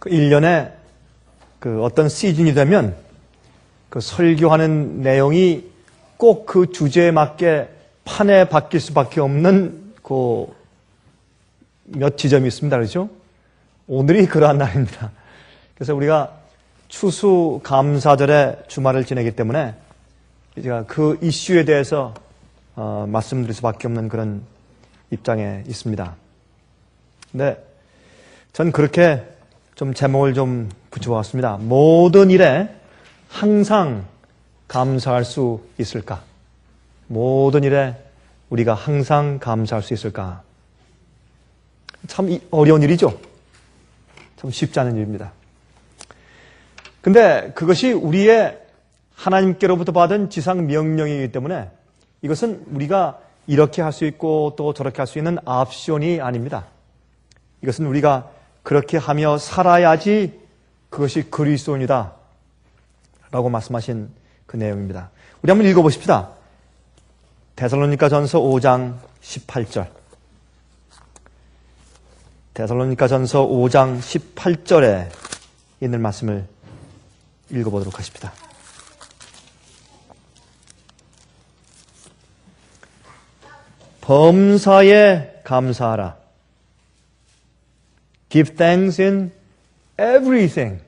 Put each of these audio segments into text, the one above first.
그 1년에 그 어떤 시즌이 되면 그 설교하는 내용이 꼭 그 주제에 맞게 판에 바뀔 수밖에 없는 그 몇 지점이 있습니다. 그렇죠? 오늘이 그러한 날입니다. 그래서 우리가 추수감사절에 주말을 지내기 때문에 제가 그 이슈에 대해서 말씀드릴 수밖에 없는 그런 입장에 있습니다. 근데 전 그렇게 좀 제목을 좀 붙여봤습니다. 모든 일에 항상 감사할 수 있을까? 모든 일에 우리가 항상 감사할 수 있을까? 참 어려운 일이죠. 참 쉽지 않은 일입니다. 근데 그것이 우리의 하나님께로부터 받은 지상 명령이기 때문에 이것은 우리가 이렇게 할 수 있고 또 저렇게 할 수 있는 옵션이 아닙니다. 이것은 우리가 그렇게 하며 살아야지 그것이 그리스도인이다 라고 말씀하신 그 내용입니다. 우리 한번 읽어보십시다. 데살로니가전서 5장 18절. 데살로니가전서 5장 18절에 있는 말씀을 읽어보도록 하십니다. 범사에 감사하라. Give thanks in everything.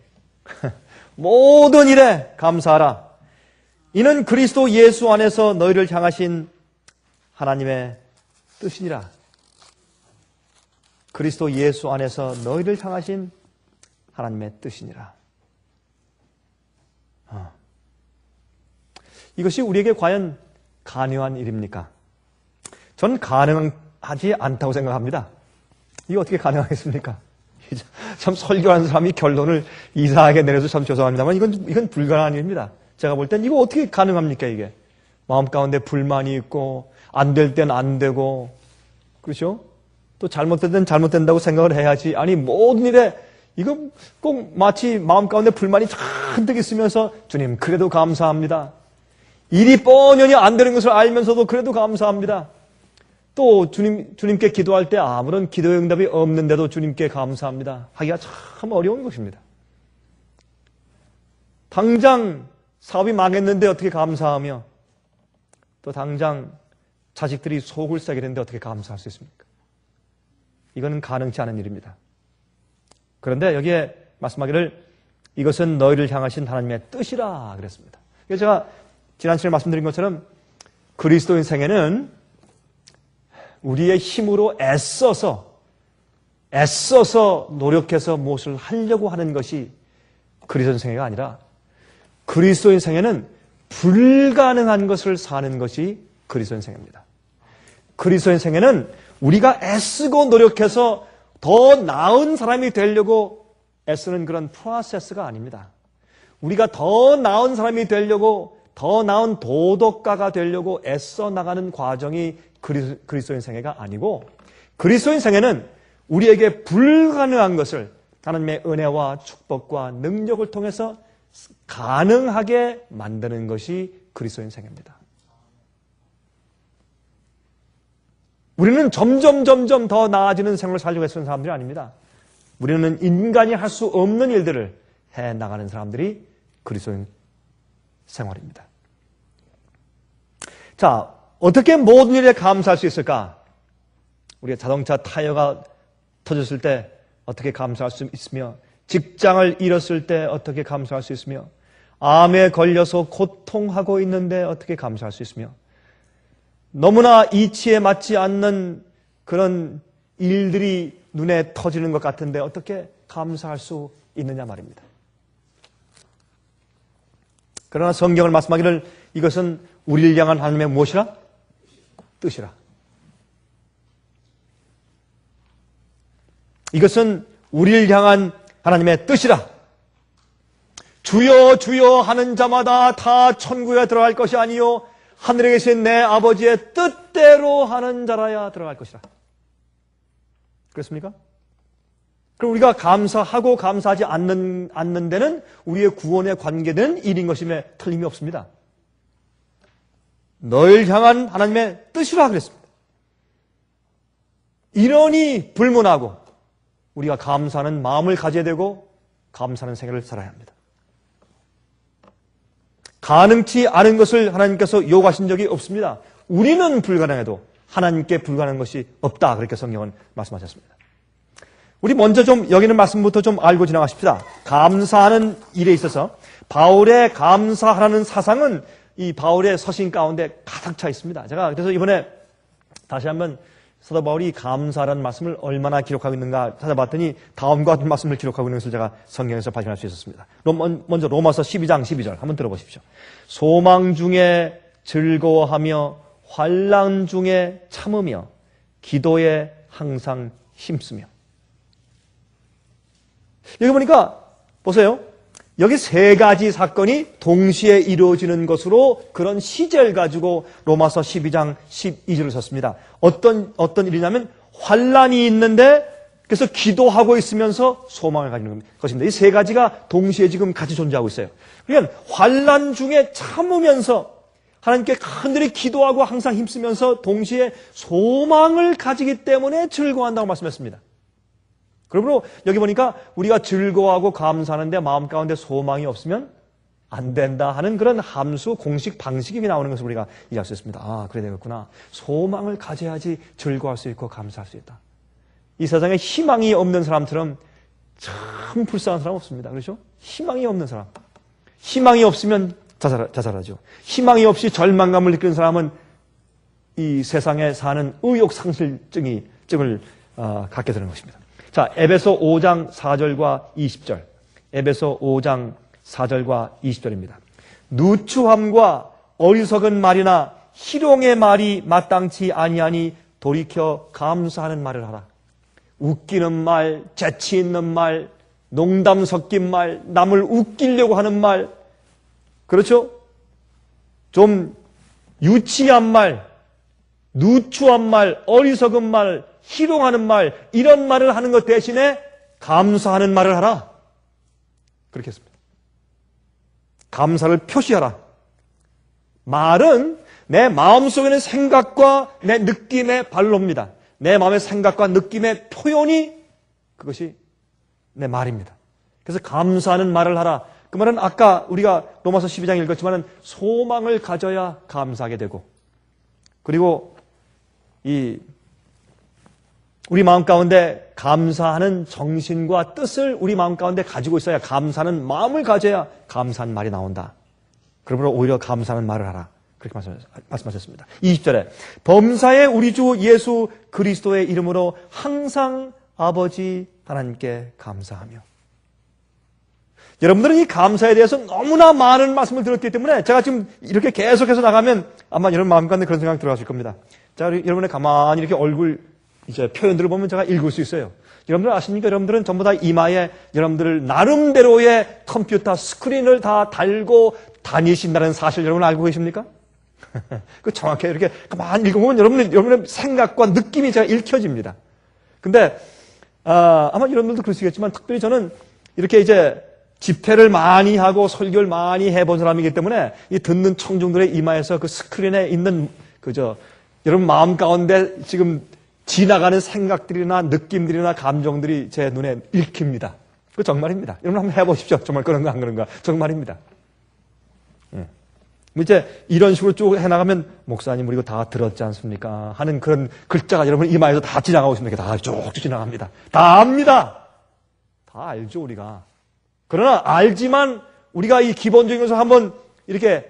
모든 일에 감사하라. 이는 그리스도 예수 안에서 너희를 향하신 하나님의 뜻이니라. 그리스도 예수 안에서 너희를 향하신 하나님의 뜻이니라. 이것이 우리에게 과연 가능한 일입니까? 전 가능하지 않다고 생각합니다. 이게 어떻게 가능하겠습니까? 참 설교하는 사람이 결론을 이상하게 내려서 참 죄송합니다만 이건 불가능한 일입니다. 제가 볼 땐 이거 어떻게 가능합니까 이게? 마음 가운데 불만이 있고 안 될 땐 안 되고 그렇죠? 또 잘못될 땐 잘못된다고 생각을 해야지. 아니 모든 일에 이거 꼭 마치 마음 가운데 불만이 잔뜩 있으면서 주님 그래도 감사합니다. 일이 뻔히 안 되는 것을 알면서도 그래도 감사합니다. 또 주님께 기도할 때 아무런 기도의 응답이 없는데도 주님께 감사합니다. 하기가 참 어려운 것입니다. 당장 사업이 망했는데 어떻게 감사하며 또 당장 자식들이 속을 새게 됐는데 어떻게 감사할 수 있습니까? 이거는 가능치 않은 일입니다. 그런데 여기에 말씀하기를 이것은 너희를 향하신 하나님의 뜻이라 그랬습니다. 그래서 제가 지난 시간에 말씀드린 것처럼 그리스도인 생애는 우리의 힘으로 애써서 노력해서 무엇을 하려고 하는 것이 그리스도인 생애가 아니라 그리스도인 생애는 불가능한 것을 사는 것이 그리스도인 생애입니다. 그리스도인 생애는 우리가 애쓰고 노력해서 더 나은 사람이 되려고 애쓰는 그런 프로세스가 아닙니다. 우리가 더 나은 사람이 되려고 더 나은 도덕가가 되려고 애써 나가는 과정이 그리스도인 생애가 아니고 그리스도인 생애는 우리에게 불가능한 것을 하나님의 은혜와 축복과 능력을 통해서 가능하게 만드는 것이 그리스도인 생애입니다. 우리는 점점 더 나아지는 생활을 살려고 애쓰는 사람들이 아닙니다. 우리는 인간이 할 수 없는 일들을 해나가는 사람들이 그리스도인 생활입니다. 자, 어떻게 모든 일에 감사할 수 있을까? 우리가 자동차 타이어가 터졌을 때 어떻게 감사할 수 있으며 직장을 잃었을 때 어떻게 감사할 수 있으며 암에 걸려서 고통하고 있는데 어떻게 감사할 수 있으며 너무나 이치에 맞지 않는 그런 일들이 눈에 터지는 것 같은데 어떻게 감사할 수 있느냐 말입니다. 그러나 성경을 말씀하기를 이것은 우리를 향한 하나님의 무엇이라? 뜻이라. 이것은 우리를 향한 하나님의 뜻이라. 주여 주여 하는 자마다 다 천국에 들어갈 것이 아니요 하늘에 계신 내 아버지의 뜻대로 하는 자라야 들어갈 것이라. 그렇습니까? 그럼 우리가 감사하고 감사하지 않는 데는 우리의 구원에 관계된 일인 것임에 틀림이 없습니다. 너를 향한 하나님의 뜻이라 그랬습니다. 이러니 불문하고 우리가 감사하는 마음을 가져야 되고 감사하는 생애를 살아야 합니다. 가능치 않은 것을 하나님께서 요구하신 적이 없습니다. 우리는 불가능해도 하나님께 불가능한 것이 없다. 그렇게 성경은 말씀하셨습니다. 우리 먼저 좀 여기는 말씀부터 좀 알고 지나가십시다. 감사하는 일에 있어서 바울의 감사하라는 사상은 이 바울의 서신 가운데 가득 차 있습니다. 제가 그래서 이번에 다시 한번 사도 바울이 감사라는 말씀을 얼마나 기록하고 있는가 찾아봤더니 다음과 같은 말씀을 기록하고 있는 것을 제가 성경에서 발견할 수 있었습니다. 먼저 로마서 12장 12절 한번 들어보십시오. 소망 중에 즐거워하며 환난 중에 참으며 기도에 항상 힘쓰며. 여기 보니까 보세요. 여기 세 가지 사건이 동시에 이루어지는 것으로 그런 시제를 가지고 로마서 12장 12절을 썼습니다. 어떤 일이냐면 환난이 있는데 그래서 기도하고 있으면서 소망을 가지는 것입니다. 이 세 가지가 동시에 지금 같이 존재하고 있어요. 그러니까 환난 중에 참으면서 하나님께 간절히 기도하고 항상 힘쓰면서 동시에 소망을 가지기 때문에 즐거워한다고 말씀했습니다. 그러므로 여기 보니까 우리가 즐거워하고 감사하는데 마음 가운데 소망이 없으면 안 된다 하는 그런 함수, 공식, 방식이 나오는 것을 우리가 이해할 수 있습니다. 아, 그래 되겠구나. 소망을 가져야지 즐거워할 수 있고 감사할 수 있다. 이 세상에 희망이 없는 사람처럼 참 불쌍한 사람 없습니다. 그렇죠? 희망이 없는 사람. 희망이 없으면 자살하죠. 희망이 없이 절망감을 느끼는 사람은 이 세상에 사는 의욕상실증을 갖게 되는 것입니다. 자, 에베소 5장 4절과 20절. 에베소 5장 4절과 20절입니다. 누추함과 어리석은 말이나 희롱의 말이 마땅치 아니하니 돌이켜 감사하는 말을 하라. 웃기는 말, 재치 있는 말, 농담 섞인 말, 남을 웃기려고 하는 말, 그렇죠? 좀 유치한 말, 누추한 말, 어리석은 말, 희롱하는 말, 이런 말을 하는 것 대신에 감사하는 말을 하라. 그렇게 했습니다. 감사를 표시하라. 말은 내 마음속에 있는 생각과 내 느낌의 발로입니다. 내 마음의 생각과 느낌의 표현이 그것이 내 말입니다. 그래서 감사하는 말을 하라. 그 말은 아까 우리가 로마서 12장 읽었지만 소망을 가져야 감사하게 되고, 그리고 우리 마음 가운데 감사하는 정신과 뜻을 우리 마음 가운데 가지고 있어야, 감사하는 마음을 가져야 감사한 말이 나온다. 그러므로 오히려 감사하는 말을 하라. 그렇게 말씀하셨습니다. 20절에 범사에 우리 주 예수 그리스도의 이름으로 항상 아버지 하나님께 감사하며. 여러분들은 이 감사에 대해서 너무나 많은 말씀을 들었기 때문에 제가 지금 이렇게 계속해서 나가면 아마 여러분 마음 가운데 그런 생각이 들어가실 겁니다. 자, 여러분의 가만히 이렇게 얼굴 이제 표현들을 보면 제가 읽을 수 있어요. 여러분들 아십니까? 여러분들은 전부 다 이마에 여러분들 나름대로의 컴퓨터 스크린을 다 달고 다니신다는 사실 여러분 알고 계십니까? 그 정확히 이렇게 가만히 읽어보면 여러분의 생각과 느낌이 제가 읽혀집니다. 근데 아마 여러분들도 그러시겠지만 특별히 저는 이렇게 이제 집회를 많이 하고 설교를 많이 해본 사람이기 때문에 이 듣는 청중들의 이마에서 그 스크린에 있는 여러분 마음 가운데 지금 지나가는 생각들이나 느낌들이나 감정들이 제 눈에 읽힙니다. 그 정말입니다. 여러분 한번 해보십시오. 정말 그런가 안 그런가. 정말입니다. 이제 이런 식으로 쭉 해나가면 목사님 우리 이거 다 들었지 않습니까? 하는 그런 글자가 여러분 이마에서 다 지나가고 있습니다. 다 쭉쭉 지나갑니다. 다 압니다. 다 알죠 우리가. 그러나 알지만 우리가 이 기본적인 것을 한번 이렇게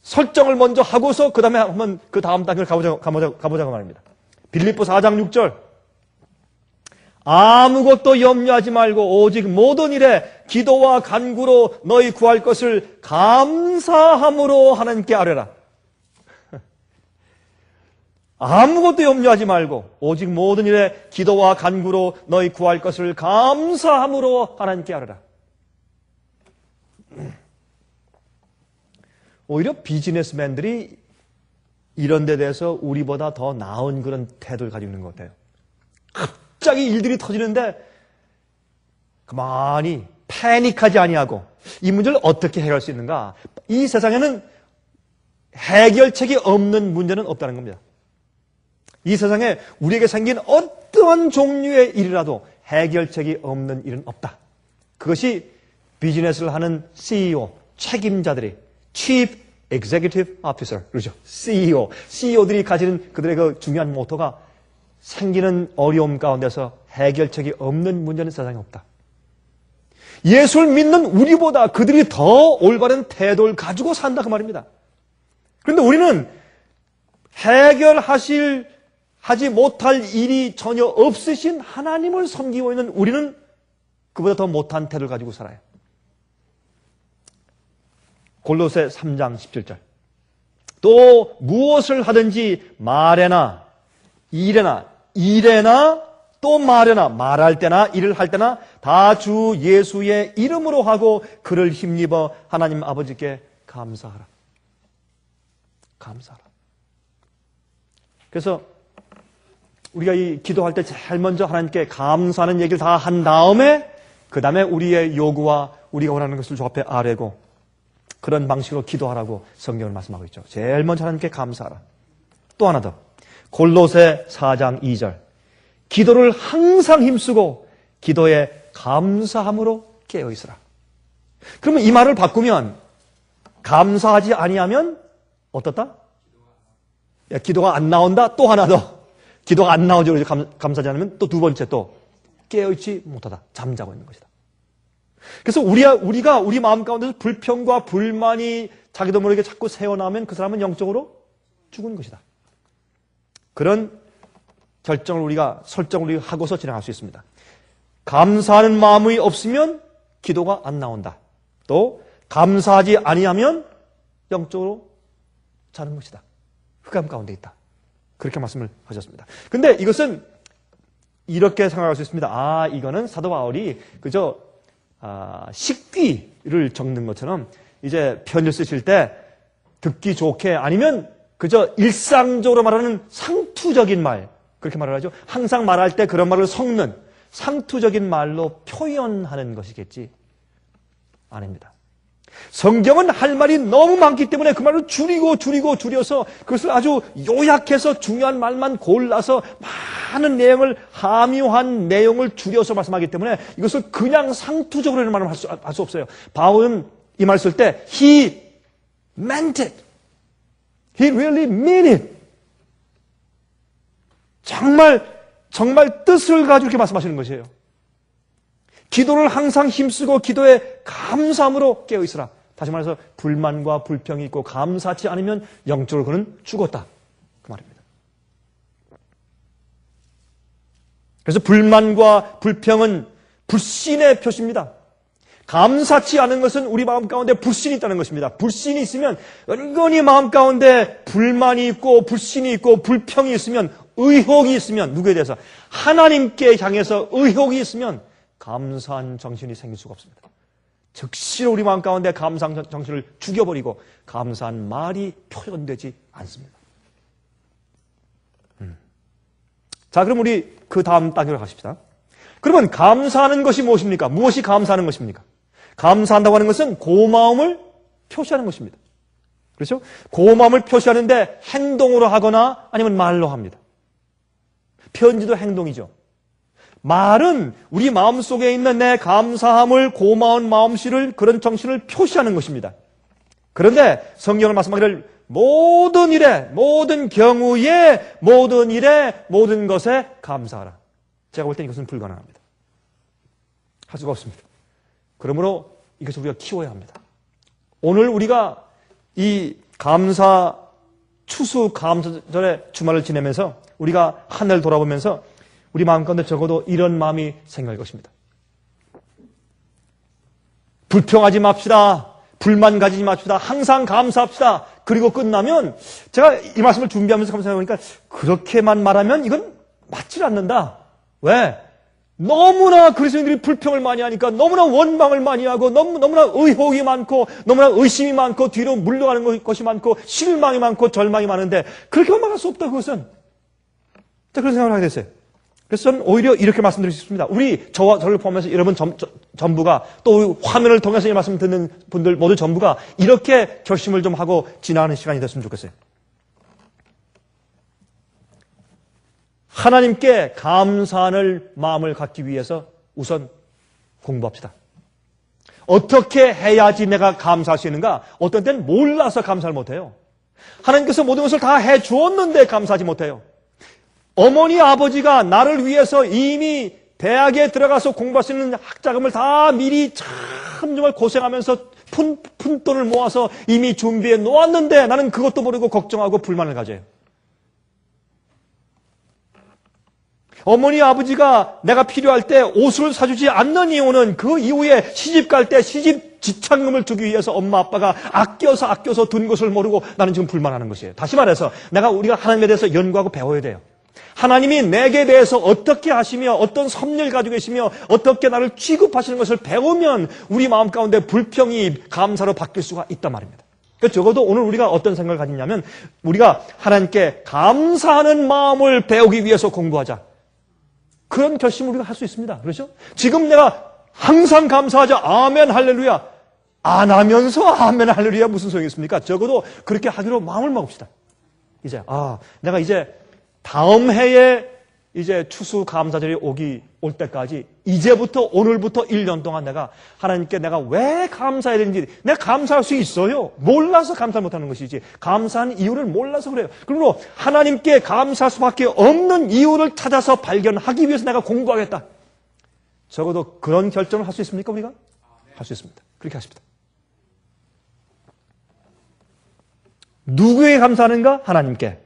설정을 먼저 하고서 그 다음에 한번 그 다음 단계를 가보자고 말입니다. 빌립보 4장 6절. 아무것도 염려하지 말고 오직 모든 일에 기도와 간구로 너희 구할 것을 감사함으로 하나님께 아뢰라. 아무것도 염려하지 말고 오직 모든 일에 기도와 간구로 너희 구할 것을 감사함으로 하나님께 아뢰라. 오히려 비즈니스맨들이 이런 데 대해서 우리보다 더 나은 그런 태도를 가지고 있는 것 같아요. 갑자기 일들이 터지는데 가만히 패닉하지 아니하고 이 문제를 어떻게 해결할 수 있는가? 이 세상에는 해결책이 없는 문제는 없다는 겁니다. 이 세상에 우리에게 생긴 어떠한 종류의 일이라도 해결책이 없는 일은 없다. 그것이 비즈니스를 하는 CEO, 책임자들이 Chief Executive Officer, 그렇죠? CEO들이 가지는 그들의 그 중요한 모토가 생기는 어려움 가운데서 해결책이 없는 문제는 세상에 없다. 예수를 믿는 우리보다 그들이 더 올바른 태도를 가지고 산다 그 말입니다. 그런데 우리는 하지 못할 일이 전혀 없으신 하나님을 섬기고 있는 우리는 그보다 더 못한 태도를 가지고 살아요. 골로새 3장 17절. 또 무엇을 하든지 말에나 일에나 또 말에나 말할 때나 일을 할 때나 다 주 예수의 이름으로 하고 그를 힘입어 하나님 아버지께 감사하라. 감사하라. 그래서 우리가 이 기도할 때 제일 먼저 하나님께 감사하는 얘기를 다 한 다음에 그 다음에 우리의 요구와 우리가 원하는 것을 주 앞에 아뢰고 그런 방식으로 기도하라고 성경을 말씀하고 있죠. 제일 먼저 하나님께 감사하라. 또 하나 더. 골로새 4장 2절. 기도를 항상 힘쓰고 기도에 감사함으로 깨어 있으라. 그러면 이 말을 바꾸면 감사하지 아니하면 어떻다? 야, 기도가 안 나온다. 또 하나 더. 기도가 안 나오죠. 감사하지 않으면 또 두 번째 또 깨어있지 못하다. 잠자고 있는 것이다. 그래서 우리가 우리 마음 가운데서 불평과 불만이 자기도 모르게 자꾸 새어나오면 그 사람은 영적으로 죽은 것이다. 그런 설정을 우리가 하고서 진행할 수 있습니다. 감사하는 마음이 없으면 기도가 안 나온다. 또 감사하지 아니하면 영적으로 자는 것이다. 흑암 가운데 있다. 그렇게 말씀을 하셨습니다. 근데 이것은 이렇게 생각할 수 있습니다. 이거는 사도 바울이 그저 식귀를 적는 것처럼 이제 편지를 쓰실 때 듣기 좋게 아니면 그저 일상적으로 말하는 상투적인 말 그렇게 말을 하죠. 항상 말할 때 그런 말을 섞는 상투적인 말로 표현하는 것이겠지. 아닙니다. 성경은 할 말이 너무 많기 때문에 그 말을 줄여서 그것을 아주 요약해서 중요한 말만 골라서 많은 내용을 함유한 내용을 줄여서 말씀하기 때문에 이것을 그냥 상투적으로 이런 말을 할 수 없어요. 바울은 이 말을 쓸 때 He meant it. He really meant it. 정말 뜻을 가지고 이렇게 말씀하시는 것이에요. 기도를 항상 힘쓰고 기도에 감사함으로 깨어있으라. 다시 말해서 불만과 불평이 있고 감사치 않으면 영적으로 그는 죽었다. 그 말입니다. 그래서 불만과 불평은 불신의 표시입니다. 감사치 않은 것은 우리 마음 가운데 불신이 있다는 것입니다. 불신이 있으면 은근히 마음 가운데 불만이 있고 불신이 있고 불평이 있으면 의혹이 있으면 누구에 대해서 하나님께 향해서 의혹이 있으면 감사한 정신이 생길 수가 없습니다. 즉시 우리 마음 가운데 감사한 정신을 죽여버리고 감사한 말이 표현되지 않습니다. 자, 그럼 우리 그 다음 단계로 가십시다. 그러면 감사하는 것이 무엇입니까? 무엇이 감사하는 것입니까? 감사한다고 하는 것은 고마움을 표시하는 것입니다. 그렇죠? 고마움을 표시하는데 행동으로 하거나 아니면 말로 합니다. 편지도 행동이죠. 말은 우리 마음속에 있는 내 감사함을 고마운 마음씨를 그런 정신을 표시하는 것입니다. 그런데 성경을 말씀하기를 모든 일에 모든 경우에 모든 일에 모든 것에 감사하라. 제가 볼 때 이것은 불가능합니다. 할 수가 없습니다. 그러므로 이것을 우리가 키워야 합니다. 오늘 우리가 이 추수 감사절의 주말을 지내면서 우리가 한 해를 돌아보면서 우리 마음 가운데 적어도 이런 마음이 생길 것입니다. 불평하지 맙시다. 불만 가지지 맙시다. 항상 감사합시다. 그리고 끝나면 제가 이 말씀을 준비하면서 생각해보니까 그렇게만 말하면 이건 맞질 않는다. 왜? 너무나 그리스도인들이 불평을 많이 하니까 너무나 원망을 많이 하고 너무나 의혹이 많고 너무나 의심이 많고 뒤로 물러가는 것이 많고 실망이 많고 절망이 많은데 그렇게만 말할 수 없다. 그것은. 자, 그런 생각을 하게 됐어요. 그래서 저는 오히려 이렇게 말씀드릴 수 있습니다. 저를 포함해서 여러분 전부가 또 화면을 통해서 이 말씀 듣는 분들 모두 전부가 이렇게 결심을 좀 하고 지나가는 시간이 됐으면 좋겠어요. 하나님께 감사하는 마음을 갖기 위해서 우선 공부합시다. 어떻게 해야지 내가 감사할 수 있는가? 어떤 때는 몰라서 감사를 못해요. 하나님께서 모든 것을 다 해주었는데 감사하지 못해요. 어머니, 아버지가 나를 위해서 이미 대학에 들어가서 공부할 수 있는 학자금을 다 미리 참 정말 고생하면서 푼돈을 모아서 이미 준비해 놓았는데 나는 그것도 모르고 걱정하고 불만을 가져요. 어머니, 아버지가 내가 필요할 때 옷을 사주지 않는 이유는 그 이후에 시집 갈 때 시집 지참금을 주기 위해서 엄마, 아빠가 아껴서 둔 것을 모르고 나는 지금 불만하는 것이에요. 다시 말해서 우리가 하나님에 대해서 연구하고 배워야 돼요. 하나님이 내게 대해서 어떻게 하시며 어떤 섭리를 가지고 계시며 어떻게 나를 취급하시는 것을 배우면 우리 마음 가운데 불평이 감사로 바뀔 수가 있단 말입니다. 적어도 오늘 우리가 어떤 생각을 가지냐면 우리가 하나님께 감사하는 마음을 배우기 위해서 공부하자. 그런 결심을 우리가 할 수 있습니다. 그렇죠? 지금 내가 항상 감사하자. 아멘 할렐루야. 안 하면서 아멘 할렐루야 무슨 소용이 있습니까? 적어도 그렇게 하기로 마음을 먹읍시다. 내가 이제 다음 해에 이제 추수 감사절이 올 때까지 이제부터 오늘부터 1년 동안 내가 하나님께 내가 왜 감사해야 되는지 내가 감사할 수 있어요. 몰라서 감사 못하는 것이지 감사한 이유를 몰라서 그래요. 그러므로 하나님께 감사할 수밖에 없는 이유를 찾아서 발견하기 위해서 내가 공부하겠다. 적어도 그런 결정을 할 수 있습니까 우리가? 할 수 있습니다. 그렇게 하십니다. 누구에게 감사하는가? 하나님께.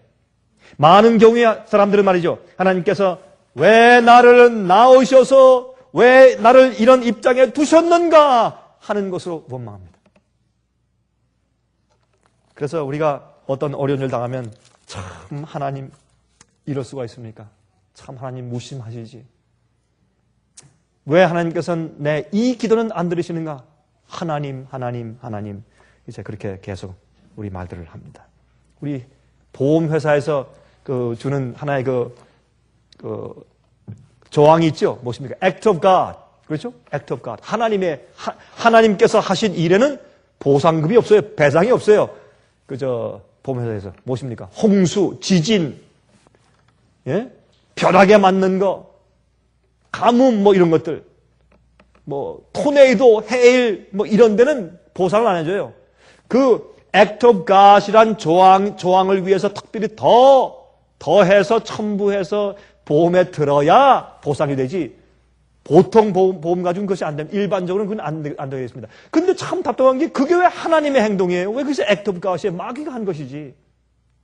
많은 경우에 사람들은 말이죠. 하나님께서 왜 나를 낳으셔서 왜 나를 이런 입장에 두셨는가 하는 것으로 원망합니다. 그래서 우리가 어떤 어려운 일 당하면 참 하나님 이럴 수가 있습니까? 참 하나님 무심하시지. 왜 하나님께서는 내 이 기도는 안 들으시는가? 하나님 이제 그렇게 계속 우리 말들을 합니다. 우리 보험회사에서 주는 하나의 조항이 있죠. 무엇입니까? Act of God. 그렇죠? Act of God. 하나님께서 하신 일에는 보상금이 없어요. 배상이 없어요. 보험회사에서. 무엇입니까? 홍수, 지진, 예? 벼락에 맞는 거, 가뭄, 이런 것들. 토네이도, 해일, 이런 데는 보상을 안 해줘요. Act of God이란 조항을 위해서 특별히 더해서 첨부해서 보험에 들어야 보상이 되지. 보통 보험 가지고는 그것이 안 됩니다. 일반적으로는 그건 안 되겠습니다. 근데 참 답답한 게 그게 왜 하나님의 행동이에요? 왜 그것이 Act of God이에요? 마귀가 한 것이지.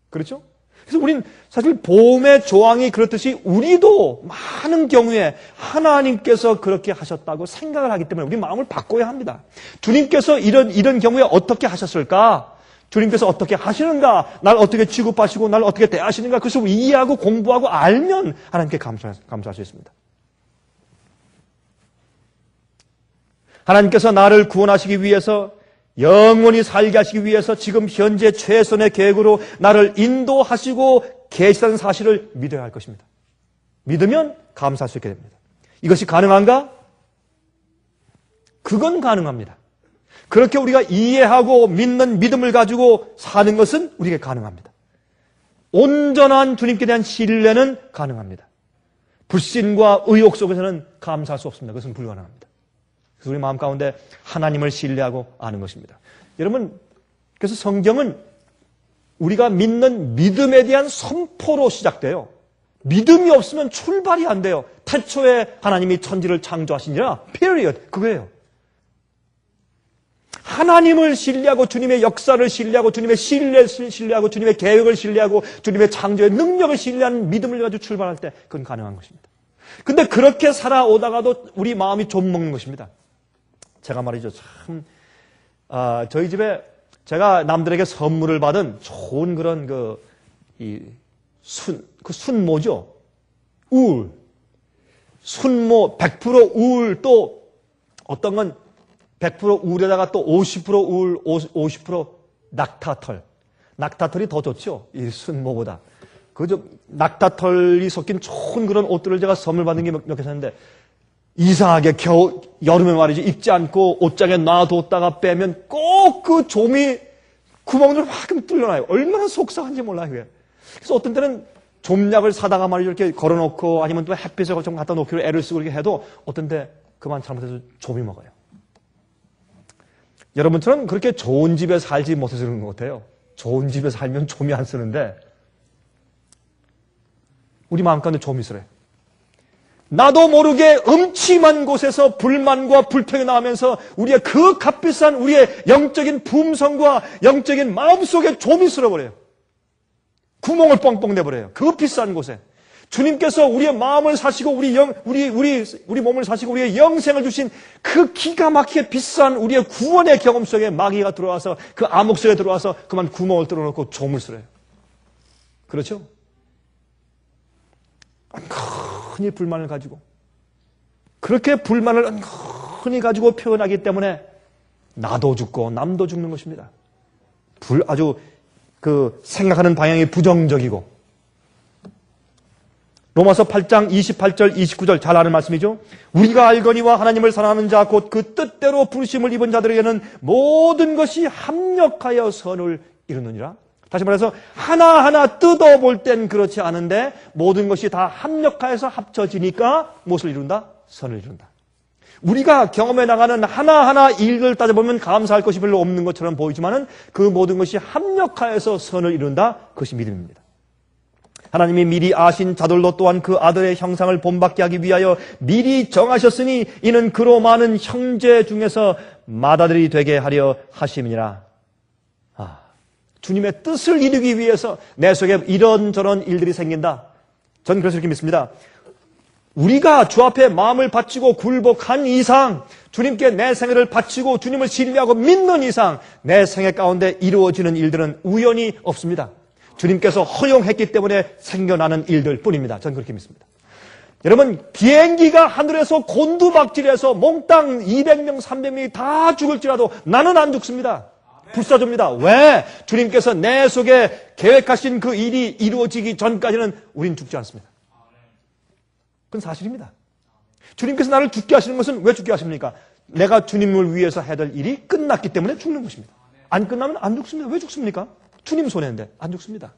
그렇죠? 그래서 우린 사실 보험의 조항이 그렇듯이 우리도 많은 경우에 하나님께서 그렇게 하셨다고 생각을 하기 때문에 우리 마음을 바꿔야 합니다. 주님께서 이런 경우에 어떻게 하셨을까? 주님께서 어떻게 하시는가? 날 어떻게 취급하시고 날 어떻게 대하시는가? 그것을 이해하고 공부하고 알면 하나님께 감사할 수 있습니다. 하나님께서 나를 구원하시기 위해서 영원히 살게 하시기 위해서 지금 현재 최선의 계획으로 나를 인도하시고 계시다는 사실을 믿어야 할 것입니다. 믿으면 감사할 수 있게 됩니다. 이것이 가능한가? 그건 가능합니다. 그렇게 우리가 이해하고 믿는 믿음을 가지고 사는 것은 우리에게 가능합니다. 온전한 주님께 대한 신뢰는 가능합니다. 불신과 의욕 속에서는 감사할 수 없습니다. 그것은 불가능합니다. 그래서 우리 마음 가운데 하나님을 신뢰하고 아는 것입니다. 여러분, 그래서 성경은 우리가 믿는 믿음에 대한 선포로 시작돼요. 믿음이 없으면 출발이 안 돼요. 태초에 하나님이 천지를 창조하시니라. period. 그거예요. 하나님을 신뢰하고 주님의 역사를 신뢰하고 주님의 신뢰를 신뢰하고 주님의 계획을 신뢰하고 주님의 창조의 능력을 신뢰하는 믿음을 가지고 출발할 때 그건 가능한 것입니다. 근데 그렇게 살아오다가도 우리 마음이 좀 먹는 것입니다. 제가 말이죠. 참 저희 집에 제가 남들에게 선물을 받은 좋은 그런 순모죠. 우울. 순모 100% 우울 또 어떤 건 100% 우울에다가 또 50% 우울, 50% 낙타털. 낙타털이 더 좋죠. 이 순모보다. 낙타털이 섞인 좋은 그런 옷들을 제가 선물 받은 게 몇 개 샀는데 이상하게 여름에 말이죠. 입지 않고 옷장에 놔뒀다가 빼면 꼭 그 좀이 구멍을 확 뚫려나요. 얼마나 속상한지 몰라요. 그게. 그래서 어떤 때는 좀약을 사다가 말이죠. 이렇게 걸어놓고 아니면 또 햇빛에 좀 갖다 놓기로 애를 쓰고 이렇게 해도 어떤 때 그만 잘못해서 좀이 먹어요. 여러분처럼 그렇게 좋은 집에 살지 못해서 그런 것 같아요. 좋은 집에 살면 좀이 안 쓰는데 우리 마음 가운데 좀이 쓰래. 나도 모르게 음침한 곳에서 불만과 불평이 나오면서 우리의 그 값비싼 우리의 영적인 품성과 영적인 마음속에 좀이 쓸어버려요. 구멍을 뻥뻥 내버려요. 그 비싼 곳에. 주님께서 우리의 마음을 사시고 우리 몸을 사시고 우리의 영생을 주신 그 기가 막히게 비싼 우리의 구원의 경험 속에 마귀가 들어와서 그 암흑 속에 들어와서 그만 구멍을 뚫어놓고 좀을 쓸어요. 그렇죠? 흔히 불만을 가지고 그렇게 불만을 흔히 가지고 표현하기 때문에 나도 죽고 남도 죽는 것입니다. 아주 생각하는 방향이 부정적이고 로마서 8장 28절 29절 잘 아는 말씀이죠. 우리가 알거니와 하나님을 사랑하는 자 곧 그 뜻대로 부르심을 입은 자들에게는 모든 것이 합력하여 선을 이루느니라. 다시 말해서 하나하나 뜯어볼 땐 그렇지 않은데 모든 것이 다 합력하여서 합쳐지니까 무엇을 이룬다? 선을 이룬다. 우리가 경험해 나가는 하나하나 일을 따져보면 감사할 것이 별로 없는 것처럼 보이지만은 그 모든 것이 합력하여서 선을 이룬다. 그것이 믿음입니다. 하나님이 미리 아신 자들로 또한 그 아들의 형상을 본받게 하기 위하여 미리 정하셨으니 이는 그로 많은 형제 중에서 맏아들이 되게 하려 하심이니라. 주님의 뜻을 이루기 위해서 내 속에 이런저런 일들이 생긴다. 저는 그래서 이렇게 믿습니다. 우리가 주 앞에 마음을 바치고 굴복한 이상, 주님께 내 생애를 바치고 주님을 신뢰하고 믿는 이상 내 생애 가운데 이루어지는 일들은 우연이 없습니다. 주님께서 허용했기 때문에 생겨나는 일들 뿐입니다. 저는 그렇게 믿습니다. 여러분, 비행기가 하늘에서 곤두박질해서 몽땅 200명, 300명이 다 죽을지라도 나는 안 죽습니다. 불사조입니다. 왜? 주님께서 내 속에 계획하신 그 일이 이루어지기 전까지는 우린 죽지 않습니다. 그건 사실입니다. 주님께서 나를 죽게 하시는 것은 왜 죽게 하십니까? 내가 주님을 위해서 해야 될 일이 끝났기 때문에 죽는 것입니다. 안 끝나면 안 죽습니다. 왜 죽습니까? 주님 손해인데 안 죽습니다.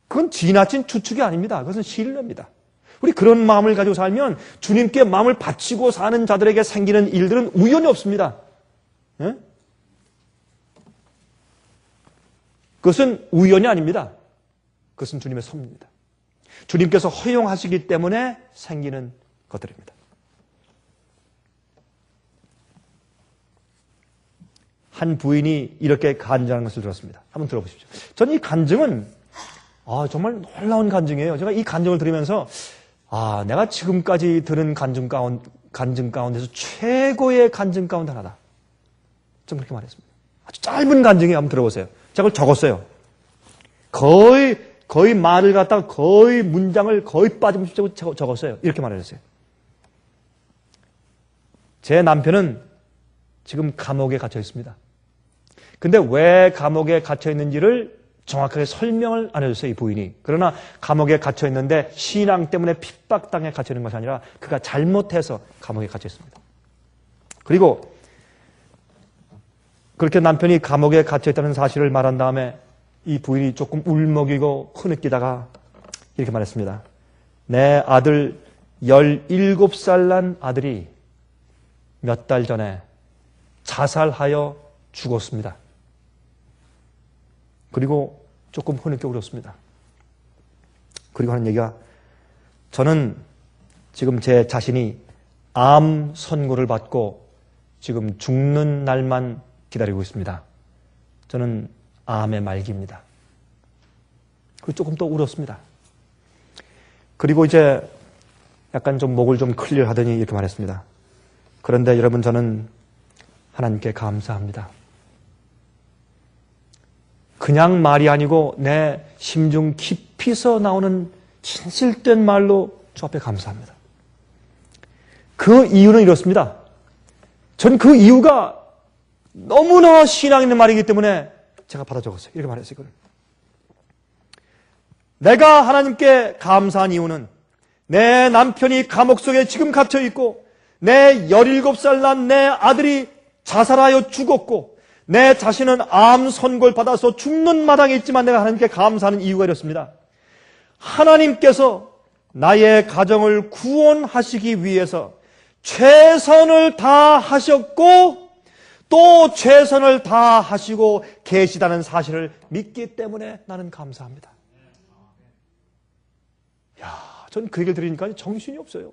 그건 지나친 추측이 아닙니다. 그것은 신뢰입니다. 우리 그런 마음을 가지고 살면 주님께 마음을 바치고 사는 자들에게 생기는 일들은 우연이 없습니다. 예? 그것은 우연이 아닙니다. 그것은 주님의 섭리입니다. 주님께서 허용하시기 때문에 생기는 것들입니다. 한 부인이 이렇게 간증하는 것을 들었습니다. 한번 들어보십시오. 저는 이 간증은 정말 놀라운 간증이에요. 제가 이 간증을 들으면서 내가 지금까지 들은 간증 가운데서 최고의 간증 가운데 하나다. 좀 그렇게 말했습니다. 아주 짧은 간증이에요. 한번 들어보세요. 제가 그걸 적었어요. 거의 말을 갖다가 거의 문장을 거의 빠짐없이 적었어요. 이렇게 말했어요. 제 남편은 지금 감옥에 갇혀 있습니다. 근데 왜 감옥에 갇혀 있는지를 정확하게 설명을 안 해줬어요, 이 부인이. 그러나 감옥에 갇혀 있는데 신앙 때문에 핍박당해 갇혀 있는 것이 아니라 그가 잘못해서 감옥에 갇혀 있습니다. 그리고 그렇게 남편이 감옥에 갇혀 있다는 사실을 말한 다음에 이 부인이 조금 울먹이고 흐느끼다가 이렇게 말했습니다. 내 아들 17살 난 아들이 몇 달 전에 자살하여 죽었습니다. 그리고 조금 흐느껴 울었습니다. 그리고 하는 얘기가 저는 지금 제 자신이 암 선고를 받고 지금 죽는 날만 기다리고 있습니다. 저는 암의 말기입니다. 그리고 조금 또 울었습니다. 그리고 이제 약간 좀 목을 좀 클리어하더니 이렇게 말했습니다. 그런데 여러분 저는 하나님께 감사합니다. 그냥 말이 아니고 내 심중 깊이서 나오는 진실된 말로 주 앞에 감사합니다. 그 이유는 이렇습니다. 전 그 이유가 너무나 신앙 있는 말이기 때문에 제가 받아 적었어요. 이렇게 말했어요. 이걸. 내가 하나님께 감사한 이유는 내 남편이 감옥 속에 지금 갇혀 있고 내 17살 난 내 아들이 자살하여 죽었고 내 자신은 암 선고를 받아서 죽는 마당에 있지만 내가 하나님께 감사하는 이유가 이렇습니다. 하나님께서 나의 가정을 구원하시기 위해서 최선을 다하셨고 또 최선을 다하시고 계시다는 사실을 믿기 때문에 나는 감사합니다. 전 그 얘기를 들으니까 정신이 없어요.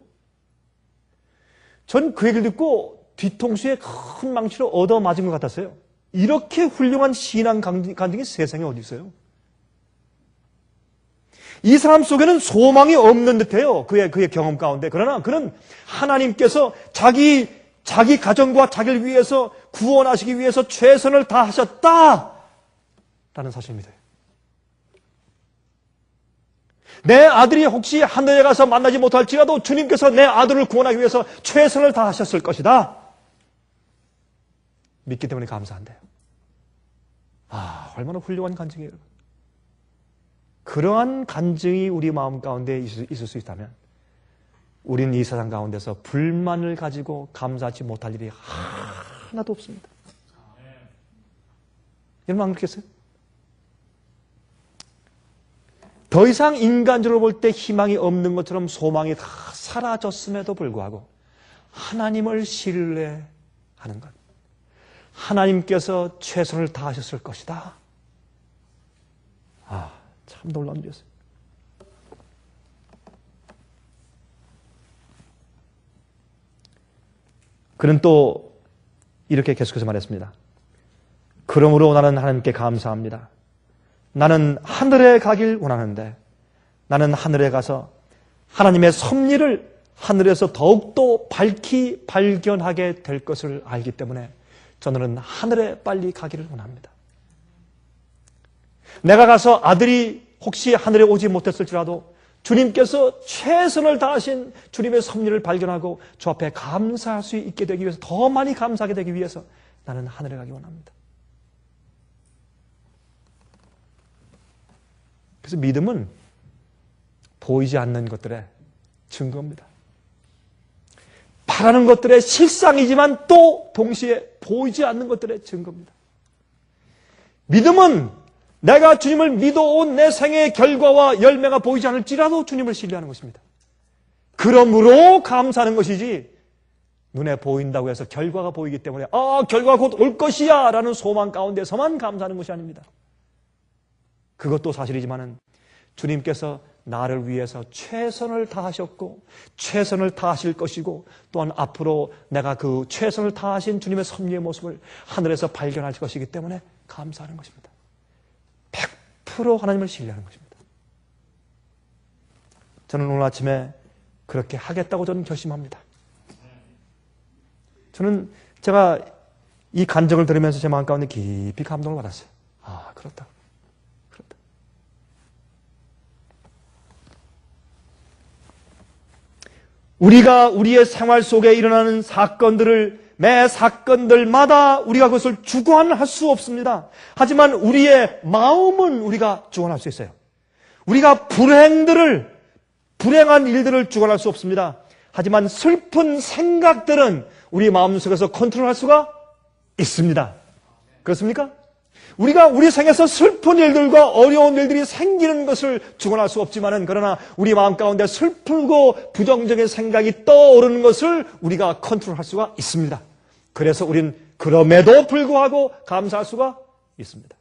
전 그 얘기를 듣고 뒤통수에 큰 망치로 얻어맞은 것 같았어요. 이렇게 훌륭한 신앙 간증이 세상에 어디 있어요? 이 사람 속에는 소망이 없는 듯해요. 그의 경험 가운데. 그러나 그는 하나님께서 자기 가정과 자기를 위해서 구원하시기 위해서 최선을 다하셨다라는 사실을 믿어요. 내 아들이 혹시 하늘에 가서 만나지 못할지라도 주님께서 내 아들을 구원하기 위해서 최선을 다하셨을 것이다. 믿기 때문에 감사한데요. 얼마나 훌륭한 간증이에요. 그러한 간증이 우리 마음 가운데 있을 수 있다면 우리는 이 세상 가운데서 불만을 가지고 감사하지 못할 일이 하나도 없습니다. 여러분 안 그렇겠어요? 더 이상 인간적으로 볼 때 희망이 없는 것처럼 소망이 다 사라졌음에도 불구하고 하나님을 신뢰하는 것. 하나님께서 최선을 다하셨을 것이다. 참 놀라운 일이었어요. 그는 또 이렇게 계속해서 말했습니다. 그러므로 나는 하나님께 감사합니다. 나는 하늘에 가길 원하는데 나는 하늘에 가서 하나님의 섭리를 하늘에서 더욱더 밝히 발견하게 될 것을 알기 때문에 저는 하늘에 빨리 가기를 원합니다. 내가 가서 아들이 혹시 하늘에 오지 못했을지라도 주님께서 최선을 다하신 주님의 섭리를 발견하고 주 앞에 감사할 수 있게 되기 위해서 더 많이 감사하게 되기 위해서 나는 하늘에 가기 원합니다. 그래서 믿음은 보이지 않는 것들의 증거입니다. 바라는 것들의 실상이지만 또 동시에 보이지 않는 것들의 증거입니다. 믿음은 내가 주님을 믿어온 내 생애의 결과와 열매가 보이지 않을지라도 주님을 신뢰하는 것입니다. 그러므로 감사하는 것이지 눈에 보인다고 해서 결과가 보이기 때문에 결과가 곧 올 것이야 라는 소망 가운데서만 감사하는 것이 아닙니다. 그것도 사실이지만은 주님께서 나를 위해서 최선을 다하셨고 최선을 다하실 것이고 또한 앞으로 내가 그 최선을 다하신 주님의 섭리의 모습을 하늘에서 발견할 것이기 때문에 감사하는 것입니다. 100% 하나님을 신뢰하는 것입니다. 저는 오늘 아침에 그렇게 하겠다고 저는 결심합니다. 저는 제가 이 간증을 들으면서 제 마음 가운데 깊이 감동을 받았어요. 그렇다. 우리가 우리의 생활 속에 일어나는 사건들을 매 사건들마다 우리가 그것을 주관할 수 없습니다. 하지만 우리의 마음은 우리가 주관할 수 있어요. 우리가 불행한 일들을 주관할 수 없습니다. 하지만 슬픈 생각들은 우리 마음속에서 컨트롤할 수가 있습니다. 그렇습니까? 우리가 우리 생에서 슬픈 일들과 어려운 일들이 생기는 것을 주관할 수 없지만은 그러나 우리 마음 가운데 슬프고 부정적인 생각이 떠오르는 것을 우리가 컨트롤할 수가 있습니다. 그래서 우리는 그럼에도 불구하고 감사할 수가 있습니다.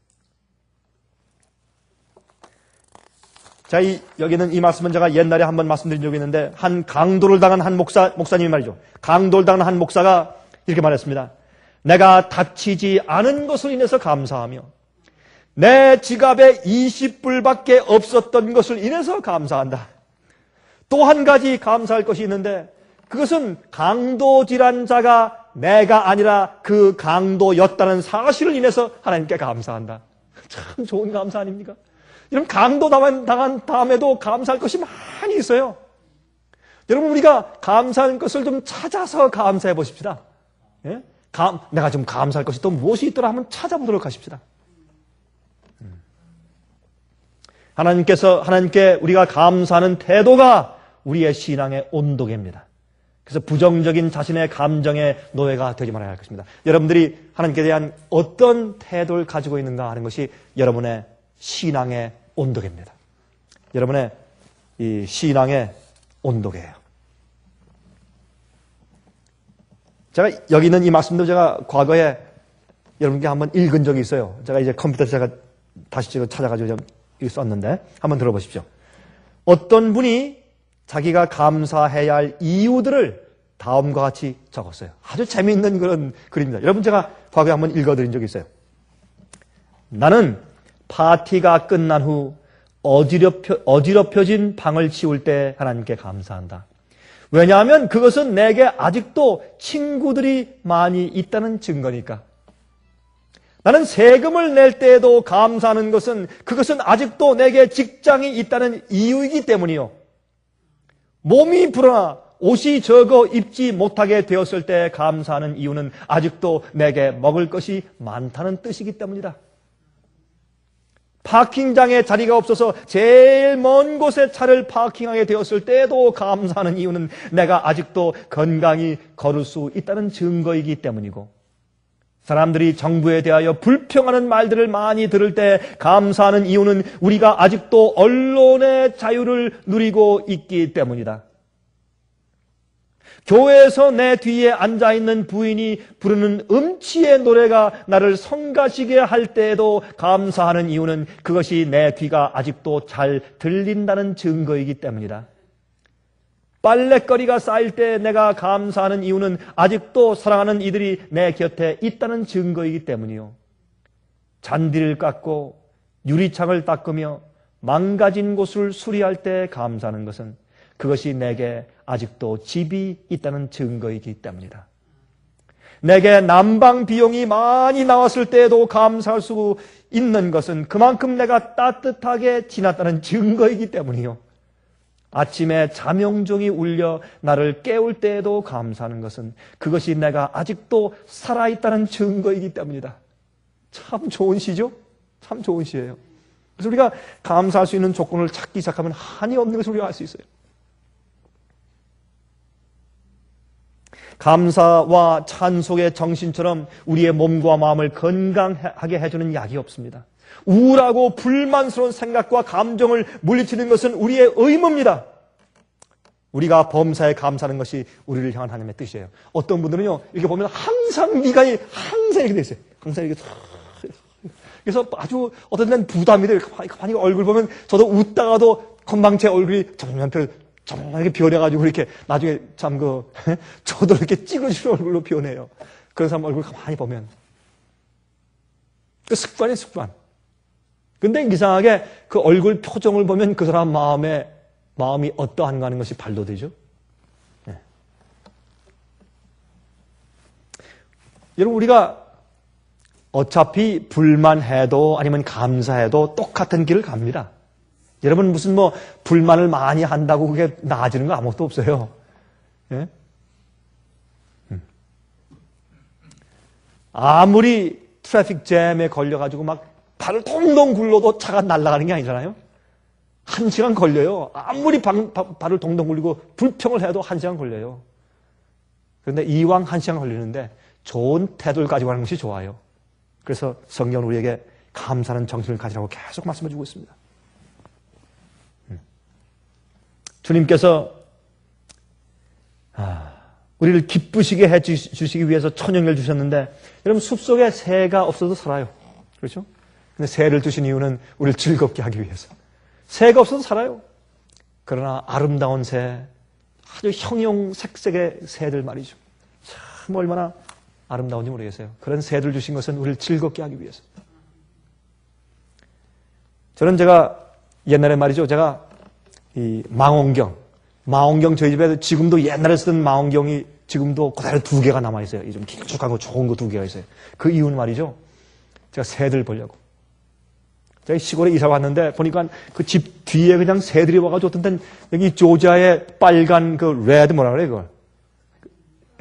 자, 여기는 이 말씀은 제가 옛날에 한번 말씀드린 적이 있는데 한 강도를 당한 한 목사님이 말이죠. 강도를 당한 한 목사가 이렇게 말했습니다. 내가 다치지 않은 것을 인해서 감사하며 내 지갑에 20불밖에 없었던 것을 인해서 감사한다. 또 한 가지 감사할 것이 있는데 그것은 강도 질환자가 내가 아니라 그 강도였다는 사실을 인해서 하나님께 감사한다. 참 좋은 감사 아닙니까? 이런 강도 당한 다음에도 감사할 것이 많이 있어요. 여러분 우리가 감사하는 것을 좀 찾아서 감사해 보십시다. 예? 내가 좀 감사할 것이 또 무엇이 있더라 하면 찾아보도록 하십시다. 하나님께 우리가 감사하는 태도가 우리의 신앙의 온도계입니다. 그래서 부정적인 자신의 감정의 노예가 되지 말아야 할 것입니다. 여러분들이 하나님께 대한 어떤 태도를 가지고 있는가 하는 것이 여러분의 신앙의 온도계입니다. 여러분의 이 신앙의 온도계예요. 제가 여기 있는 이 말씀도 제가 과거에 여러분께 한번 읽은 적이 있어요. 제가 이제 컴퓨터에서 제가 다시 찾아가지고 썼는데 한번 들어보십시오. 어떤 분이 자기가 감사해야 할 이유들을 다음과 같이 적었어요. 아주 재미있는 그런 글입니다. 여러분 제가 과거에 한번 읽어드린 적이 있어요. 나는 파티가 끝난 후 어지럽혀진 방을 치울 때 하나님께 감사한다. 왜냐하면 그것은 내게 아직도 친구들이 많이 있다는 증거니까. 나는 세금을 낼 때에도 감사하는 것은 그것은 아직도 내게 직장이 있다는 이유이기 때문이요. 몸이 불어나 옷이 적어 입지 못하게 되었을 때 감사하는 이유는 아직도 내게 먹을 것이 많다는 뜻이기 때문이다. 파킹장에 자리가 없어서 제일 먼 곳에 차를 파킹하게 되었을 때에도 감사하는 이유는 내가 아직도 건강히 걸을 수 있다는 증거이기 때문이고, 사람들이 정부에 대하여 불평하는 말들을 많이 들을 때 감사하는 이유는 우리가 아직도 언론의 자유를 누리고 있기 때문이다. 교회에서 내 뒤에 앉아있는 부인이 부르는 음치의 노래가 나를 성가시게 할 때에도 감사하는 이유는 그것이 내 귀가 아직도 잘 들린다는 증거이기 때문이다. 빨랫거리가 쌓일 때 내가 감사하는 이유는 아직도 사랑하는 이들이 내 곁에 있다는 증거이기 때문이요. 잔디를 깎고 유리창을 닦으며 망가진 곳을 수리할 때 감사하는 것은 그것이 내게 아직도 집이 있다는 증거이기 때문이다. 내게 난방 비용이 많이 나왔을 때에도 감사할 수 있는 것은 그만큼 내가 따뜻하게 지났다는 증거이기 때문이요. 아침에 자명종이 울려 나를 깨울 때에도 감사하는 것은 그것이 내가 아직도 살아있다는 증거이기 때문이다. 참 좋은 시죠? 참 좋은 시예요. 그래서 우리가 감사할 수 있는 조건을 찾기 시작하면 한이 없는 것을 우리가 알 수 있어요. 감사와 찬송의 정신처럼 우리의 몸과 마음을 건강하게 해주는 약이 없습니다. 우울하고 불만스러운 생각과 감정을 물리치는 것은 우리의 의무입니다. 우리가 범사에 감사하는 것이 우리를 향한 하나님의 뜻이에요. 어떤 분들은요, 이렇게 보면 항상 미간이 항상 이렇게 돼 있어요. 항상 이렇게. 그래서 아주 어떤 데는 부담이 돼요. 가만히 얼굴 보면 저도 웃다가도 금방 제 얼굴이 정말 변해가지고 이렇게 나중에 참 저도 이렇게 찌그러지는 얼굴로 변해요. 그런 사람 얼굴 가만히 보면. 그 습관이 습관. 근데 이상하게 그 얼굴 표정을 보면 그 사람 마음이 어떠한가 하는 것이 발도되죠. 네. 여러분, 우리가 어차피 불만해도 아니면 감사해도 똑같은 길을 갑니다. 여러분 무슨 불만을 많이 한다고 그게 나아지는 거 아무것도 없어요. 예? 아무리 트래픽 잼에 걸려가지고 막 발을 동동 굴러도 차가 날아가는 게 아니잖아요. 1시간 걸려요. 아무리 발을 동동 굴리고 불평을 해도 1시간 걸려요. 그런데 이왕 1시간 걸리는데 좋은 태도를 가지고 가는 것이 좋아요. 그래서 성경은 우리에게 감사하는 정신을 가지라고 계속 말씀해 주고 있습니다. 주님께서 우리를 기쁘시게 해주시기 위해서 천영을 주셨는데, 여러분 숲속에 새가 없어도 살아요. 그렇죠? 근데 새를 두신 이유는 우리를 즐겁게 하기 위해서. 새가 없어도 살아요. 그러나 아름다운 새, 아주 형용색색의 새들 말이죠. 참 얼마나 아름다운지 모르겠어요. 그런 새들 주신 것은 우리를 즐겁게 하기 위해서. 저는 옛날에 말이죠. 이 망원경 저희 집에 지금도 옛날에 쓰던 망원경이 지금도 그대로 2개가 남아있어요. 좀 길쭉하고 좋은 거 2개가 있어요. 그 이유는 말이죠. 제가 새들 보려고. 제가 시골에 이사 왔는데 보니까 그 집 뒤에 그냥 새들이 와가지고 어떤 데는 여기 조지아의 빨간 레드 뭐라 그래 그걸?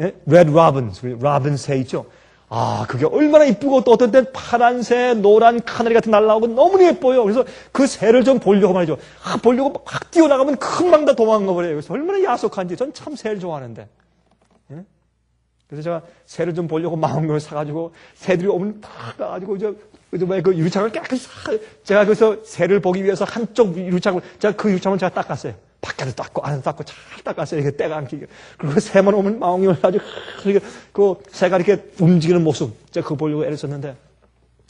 예? 레드 라빈 새 있죠? 그게 얼마나 이쁘고 또 어떤 때는 파란 새, 노란 카나리 같은 날라오고 너무 예뻐요. 그래서 그 새를 좀 보려고 말이죠. 보려고 막 뛰어나가면 금방 다 도망가 버려요. 그래서 얼마나 야속한지. 전 참 새를 좋아하는데. 예? 그래서 제가 새를 좀 보려고 망원경을 사가지고 새들이 오면 딱 가가지고 그 유리창을 깨끗이 제가 그래서 새를 보기 위해서 한쪽 유리창을 제가 그 유리창을 제가 닦았어요. 밖에 밖에를 닦고 안에서 닦고 잘 닦았어요. 이렇게 때가 안 끼게. 그리고 새만 오면 마음이 아주 그 새가 이렇게 움직이는 모습 제가 그거 보려고 애를 썼는데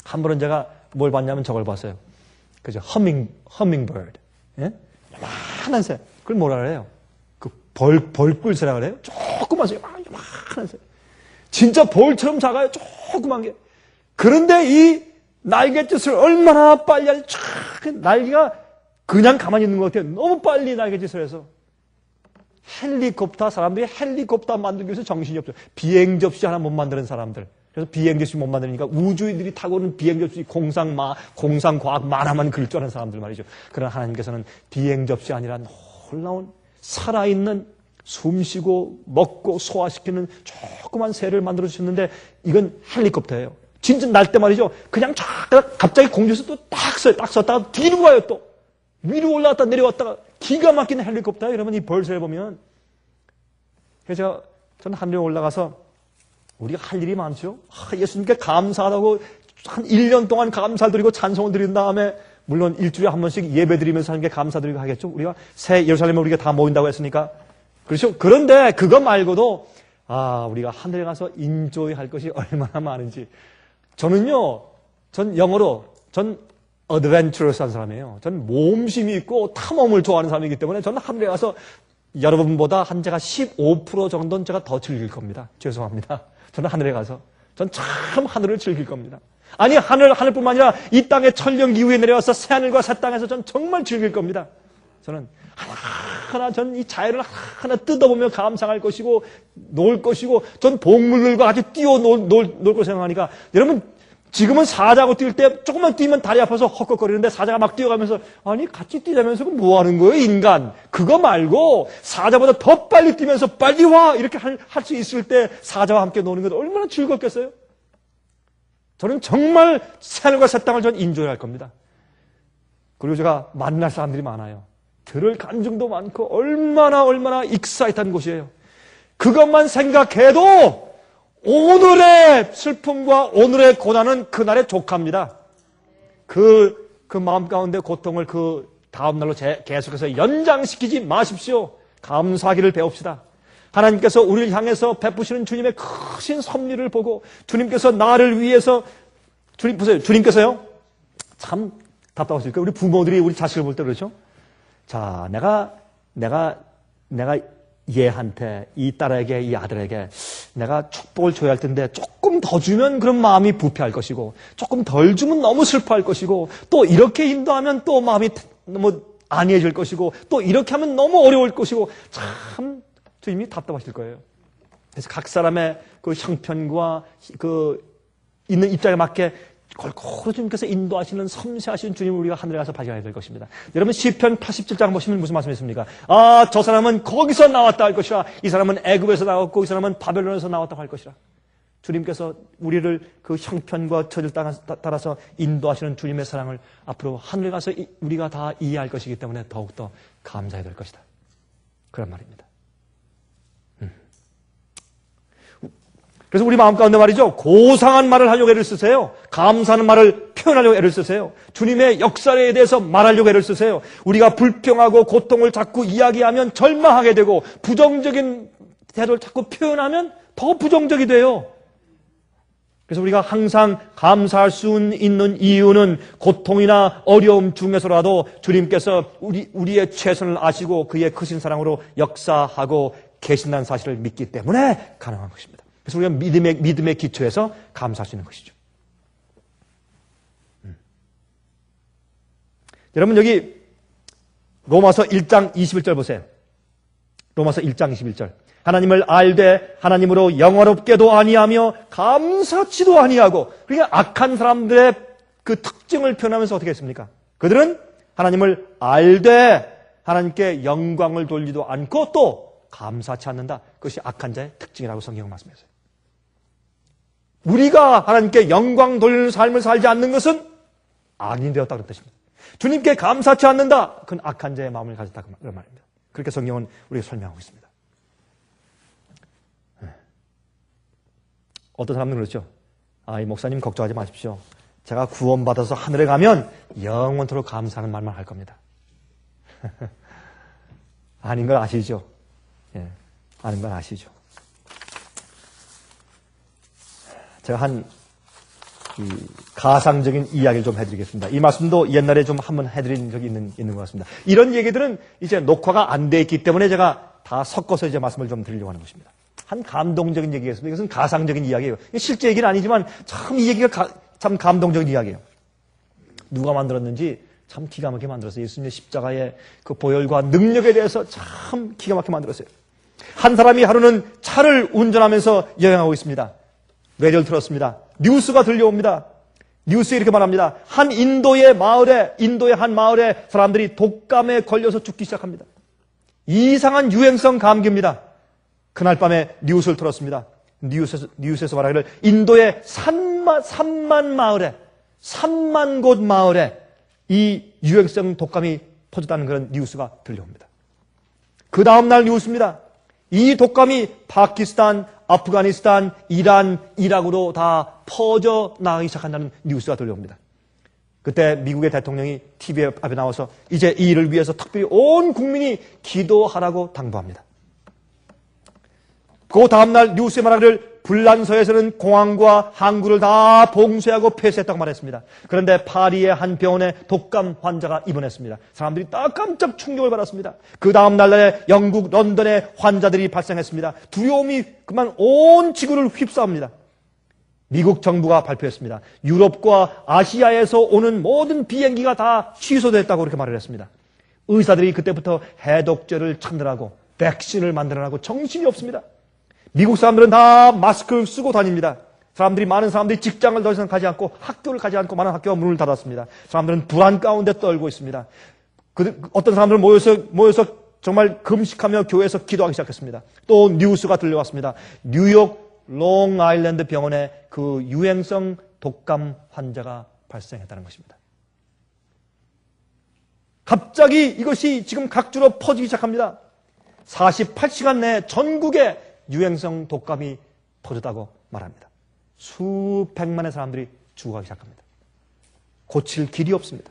한 번은 제가 뭘 봤냐면 저걸 봤어요. 그죠? 허밍버드. 예? 요만한 새. 그걸 뭐라 그래요? 그 벌꿀새라 그래요? 조그만 새. 요만한 새. 진짜 벌처럼 작아요. 조그만 게. 그런데 이 날갯짓을 얼마나 빨리 하지? 날개가 그냥 가만히 있는 것 같아요. 너무 빨리 날갯짓을 해서. 헬리콥터, 사람들이 헬리콥터 만들기 위해서 정신이 없죠. 비행접시 하나 못 만드는 사람들. 그래서 비행접시 못 만드니까 우주인들이 타고 오는 비행접시 공상과학 만화만 그릴 줄 아는 사람들 말이죠. 그러나 하나님께서는 비행접시 아니라 놀라운 살아있는 숨쉬고 먹고 소화시키는 조그만 새를 만들어 주셨는데 이건 헬리콥터예요. 진짜 날 때 말이죠. 그냥 갑자기 공중에서 또 딱 서요. 딱 섰다가 뒤로 가요 또. 위로 올라갔다 내려왔다가 기가 막힌 헬리콥터예요. 여러분 이 벌새를 보면. 그래서 저는 하늘에 올라가서 우리가 할 일이 많죠. 예수님께 감사하다고 한 1년 동안 감사를 드리고 찬송을 드린 다음에 물론 일주일에 한 번씩 예배 드리면서 하나님께 감사드리고 하겠죠. 우리가 새 예루살렘에 우리가 다 모인다고 했으니까. 그렇죠. 그런데 그거 말고도 우리가 하늘에 가서 인조이 할 것이 얼마나 많은지. 저는요. 전 영어로 어드벤처러스한 사람이에요. 전 모험심이 있고 탐험을 좋아하는 사람이기 때문에 저는 하늘에 가서 여러분보다 제가 15% 정도는 제가 더 즐길 겁니다. 죄송합니다. 저는 하늘에 가서 전 참 하늘을 즐길 겁니다. 아니 하늘뿐만 아니라 이 땅에 천년 이후에 내려와서 새하늘과 새 땅에서 전 정말 즐길 겁니다. 저는 하나하나 전 이 자연을 하나하나 뜯어보며 감상할 것이고 놀 것이고 전 동물들과 같이 놀 거 생각하니까 여러분 지금은 사자하고 뛸 때 조금만 뛰면 다리 아파서 헉헉거리는데 사자가 막 뛰어가면서 아니 같이 뛰자면서 뭐 하는 거예요 인간. 그거 말고 사자보다 더 빨리 뛰면서 빨리 와 이렇게 할 수 있을 때 사자와 함께 노는 것 얼마나 즐겁겠어요. 저는 정말 새하늘과 새 땅을 전 인조할 겁니다. 그리고 제가 만날 사람들이 많아요. 들을 간증도 많고 얼마나 익사이트한 곳이에요. 그것만 생각해도 오늘의 슬픔과 오늘의 고난은 그날의 족합니다. 그 마음 가운데 고통을 그 다음날로 계속해서 연장시키지 마십시오. 감사하기를 배웁시다. 하나님께서 우리를 향해서 베푸시는 주님의 크신 섭리를 보고 주님께서 나를 위해서 주님께서요 참 답답하실 거예요. 우리 부모들이 우리 자식을 볼 때 그렇죠. 자, 내가 얘한테, 이 딸에게, 이 아들에게 내가 축복을 줘야 할 텐데 조금 더 주면 그런 마음이 부패할 것이고 조금 덜 주면 너무 슬퍼할 것이고 또 이렇게 인도하면 또 마음이 너무 안이해질 것이고 또 이렇게 하면 너무 어려울 것이고 참 주님이 답답하실 거예요. 그래서 각 사람의 그 형편과 그 있는 입장에 맞게 골고루 주님께서 인도하시는 섬세하신 주님을 우리가 하늘에 가서 발견해야 될 것입니다. 여러분 시편 87장 보시면 무슨 말씀이 있습니까? 저 사람은 거기서 나왔다 할 것이라. 이 사람은 애굽에서 나왔고 이 사람은 바벨론에서 나왔다 할 것이라. 주님께서 우리를 그 형편과 처지를 따라서 인도하시는 주님의 사랑을 앞으로 하늘에 가서 우리가 다 이해할 것이기 때문에 더욱더 감사해야 될 것이다. 그런 말입니다. 그래서 우리 마음 가운데 말이죠. 고상한 말을 하려고 애를 쓰세요. 감사하는 말을 표현하려고 애를 쓰세요. 주님의 역사에 대해서 말하려고 애를 쓰세요. 우리가 불평하고 고통을 자꾸 이야기하면 절망하게 되고 부정적인 태도를 자꾸 표현하면 더 부정적이 돼요. 그래서 우리가 항상 감사할 수 있는 이유는 고통이나 어려움 중에서라도 주님께서 우리의 최선을 아시고 그의 크신 사랑으로 역사하고 계신다는 사실을 믿기 때문에 가능한 것입니다. 그래서 우리가 믿음의 기초에서 감사할 수 있는 것이죠. 여러분 여기 로마서 1장 21절 보세요. 로마서 1장 21절. 하나님을 알되 하나님으로 영화롭게도 아니하며 감사치도 아니하고 그러니까 악한 사람들의 그 특징을 표현하면서 어떻게 했습니까? 그들은 하나님을 알되 하나님께 영광을 돌리지도 않고 또 감사치 않는다. 그것이 악한 자의 특징이라고 성경은 말씀했어요. 우리가 하나님께 영광 돌리는 삶을 살지 않는 것은 악인이 되었다 그런 뜻입니다. 주님께 감사치 않는다. 그건 악한 자의 마음을 가졌다 그런 말입니다. 그렇게 성경은 우리가 설명하고 있습니다. 어떤 사람들은 그렇죠. 이 목사님 걱정하지 마십시오. 제가 구원받아서 하늘에 가면 영원토록 감사하는 말만 할 겁니다. 아닌 걸 아시죠? 예, 아닌 걸 아시죠? 제가 가상적인 이야기를 좀 해드리겠습니다. 이 말씀도 옛날에 좀 한번 해드린 적이 있는 것 같습니다. 이런 얘기들은 이제 녹화가 안 돼 있기 때문에 제가 다 섞어서 이제 말씀을 좀 드리려고 하는 것입니다. 한 감동적인 얘기였습니다. 이것은 가상적인 이야기예요. 실제 얘기는 아니지만 참 이 얘기가 참 감동적인 이야기예요. 누가 만들었는지 참 기가 막히게 만들었어요. 예수님의 십자가의 그 보혈과 능력에 대해서 참 기가 막히게 만들었어요. 한 사람이 하루는 차를 운전하면서 여행하고 있습니다. 라디오를 틀었습니다. 뉴스가 들려옵니다. 뉴스에 이렇게 말합니다. 인도의 한 마을에 사람들이 독감에 걸려서 죽기 시작합니다. 이상한 유행성 감기입니다. 그날 밤에 뉴스를 틀었습니다. 뉴스에서 말하기를 인도의 3만 곳 마을에 이 유행성 독감이 퍼졌다는 그런 뉴스가 들려옵니다. 그 다음날 뉴스입니다. 이 독감이 파키스탄, 아프가니스탄, 이란, 이라크로 다 퍼져 나가기 시작한다는 뉴스가 들려옵니다. 그때 미국의 대통령이 TV 앞에 나와서 이제 이 일을 위해서 특별히 온 국민이 기도하라고 당부합니다. 그 다음날 뉴스에 말하기를 불란서에서는 공항과 항구를 다 봉쇄하고 폐쇄했다고 말했습니다. 그런데 파리의 한 병원에 독감 환자가 입원했습니다. 사람들이 다 깜짝 충격을 받았습니다. 그 다음 날에 영국 런던에 환자들이 발생했습니다. 두려움이 그만 온 지구를 휩싸웁니다. 미국 정부가 발표했습니다. 유럽과 아시아에서 오는 모든 비행기가 다 취소됐다고 그렇게 말을 했습니다. 의사들이 그때부터 해독제를 찾느라고 백신을 만들어라고 정신이 없습니다. 미국 사람들은 다 마스크를 쓰고 다닙니다. 많은 사람들이 직장을 더 이상 가지 않고 학교를 가지 않고 많은 학교가 문을 닫았습니다. 사람들은 불안 가운데 떨고 있습니다. 어떤 사람들은 모여서 정말 금식하며 교회에서 기도하기 시작했습니다. 또 뉴스가 들려왔습니다. 뉴욕 롱아일랜드 병원에 그 유행성 독감 환자가 발생했다는 것입니다. 갑자기 이것이 지금 각주로 퍼지기 시작합니다. 48시간 내에 전국에 유행성 독감이 퍼졌다고 말합니다. 수백만의 사람들이 죽어가기 시작합니다. 고칠 길이 없습니다.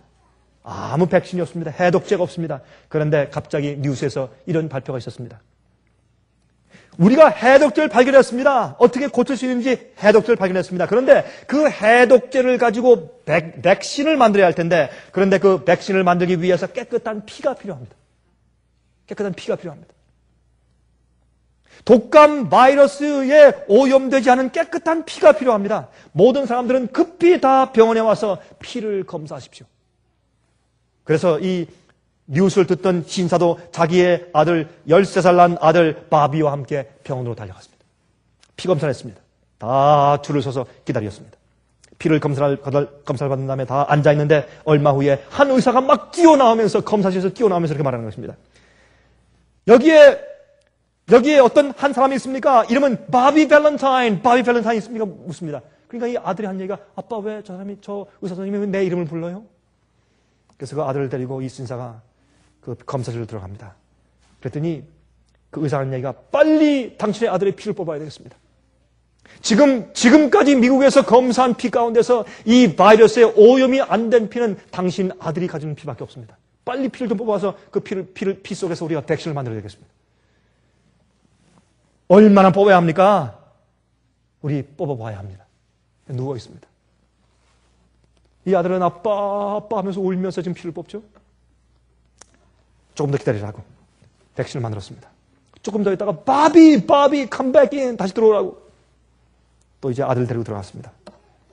아무 백신이 없습니다. 해독제가 없습니다. 그런데 갑자기 뉴스에서 이런 발표가 있었습니다. 우리가 해독제를 발견했습니다. 어떻게 고칠 수 있는지 해독제를 발견했습니다. 그런데 그 해독제를 가지고 백신을 만들어야 할 텐데, 그런데 그 백신을 만들기 위해서 깨끗한 피가 필요합니다. 깨끗한 피가 필요합니다. 독감 바이러스에 오염되지 않은 깨끗한 피가 필요합니다. 모든 사람들은 급히 다 병원에 와서 피를 검사하십시오. 그래서 이 뉴스를 듣던 신사도 자기의 아들, 13살 난 아들 바비와 함께 병원으로 달려갔습니다. 피 검사를 했습니다. 다 줄을 서서 기다렸습니다. 피를 검사를 받은 다음에 다 앉아있는데 얼마 후에 한 의사가 막 뛰어나오면서 검사실에서 뛰어나오면서 이렇게 말하는 것입니다. 여기에 어떤 한 사람이 있습니까? 이름은 바비 밸런타인이 있습니까? 묻습니다. 그러니까 이 아들이 한 얘기가, 아빠 왜 저 의사 선생님이 왜 내 이름을 불러요? 그래서 그 아들을 데리고 이 신사가 그 검사실로 들어갑니다. 그랬더니 그 의사가 하는 얘기가, 빨리 당신의 아들의 피를 뽑아야 되겠습니다. 지금까지 미국에서 검사한 피 가운데서 이 바이러스에 오염이 안 된 피는 당신 아들이 가지는 피밖에 없습니다. 빨리 피를 좀 뽑아서 그 피 속에서 우리가 백신을 만들어야 되겠습니다. 얼마나 뽑아야 합니까? 우리 뽑아봐야 합니다. 누워 있습니다. 이 아들은 아빠 하면서 울면서 지금 피를 뽑죠. 조금 더 기다리라고 백신을 만들었습니다. 조금 더 있다가 바비 come back in 다시 들어오라고 또 이제 아들 데리고 들어갔습니다.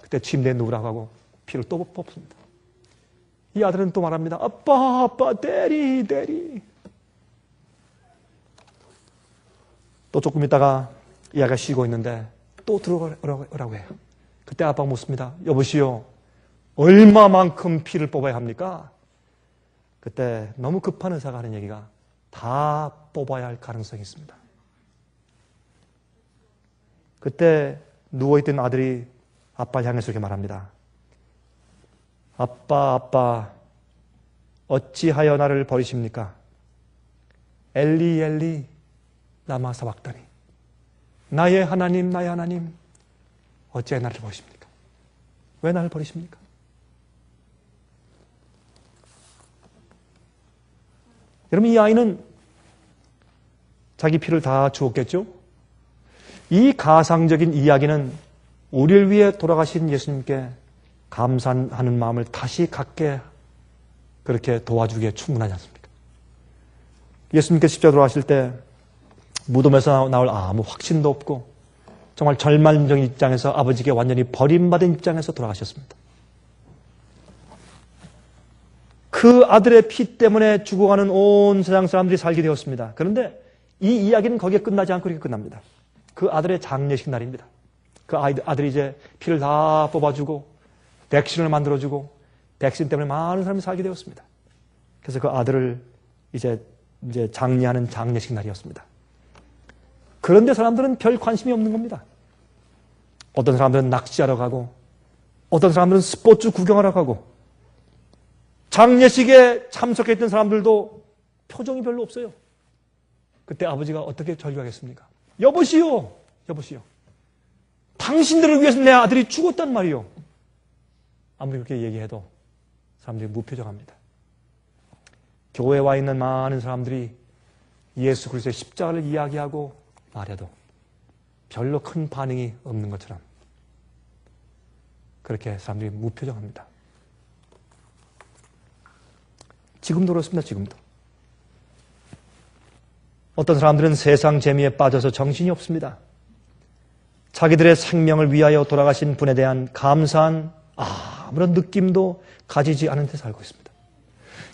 그때 침대에 누우라고 하고 피를 또 뽑습니다. 이 아들은 또 말합니다. 아빠 대리 또 조금 있다가 이 아이가 쉬고 있는데 또 들어오라고 해요. 그때 아빠가 묻습니다. 여보시오, 얼마만큼 피를 뽑아야 합니까? 그때 너무 급한 의사가 하는 얘기가, 다 뽑아야 할 가능성이 있습니다. 그때 누워있던 아들이 아빠를 향해서 이렇게 말합니다. 아빠 어찌하여 나를 버리십니까? 엘리 라마 사박다니, 나의 하나님 어찌 나를 버리십니까? 왜 나를 버리십니까? 여러분, 이 아이는 자기 피를 다 주었겠죠? 이 가상적인 이야기는 우리를 위해 돌아가신 예수님께 감사하는 마음을 다시 갖게 그렇게 도와주기에 충분하지 않습니까? 예수님께서 십자가 돌아가실 때 무덤에서 나올 아무 확신도 없고 정말 절망적인 입장에서 아버지께 완전히 버림받은 입장에서 돌아가셨습니다. 그 아들의 피 때문에 죽어가는 온 세상 사람들이 살게 되었습니다. 그런데 이 이야기는 거기에 끝나지 않고 이렇게 끝납니다. 그 아들의 장례식 날입니다. 그 아들이 이제 피를 다 뽑아주고 백신을 만들어주고 백신 때문에 많은 사람이 살게 되었습니다. 그래서 그 아들을 이제 장례하는 장례식 날이었습니다. 그런데 사람들은 별 관심이 없는 겁니다. 어떤 사람들은 낚시하러 가고 어떤 사람들은 스포츠 구경하러 가고 장례식에 참석했던 사람들도 표정이 별로 없어요. 그때 아버지가 어떻게 절규하겠습니까? 여보시오, 여보시오. 당신들을 위해서 내 아들이 죽었단 말이오. 아무리 그렇게 얘기해도 사람들이 무표정합니다. 교회에 와 있는 많은 사람들이 예수 그리스도의 십자가를 이야기하고 말해도 별로 큰 반응이 없는 것처럼 그렇게 사람들이 무표정합니다. 지금도 그렇습니다. 지금도. 어떤 사람들은 세상 재미에 빠져서 정신이 없습니다. 자기들의 생명을 위하여 돌아가신 분에 대한 감사한 아무런 느낌도 가지지 않은 데 살고 있습니다.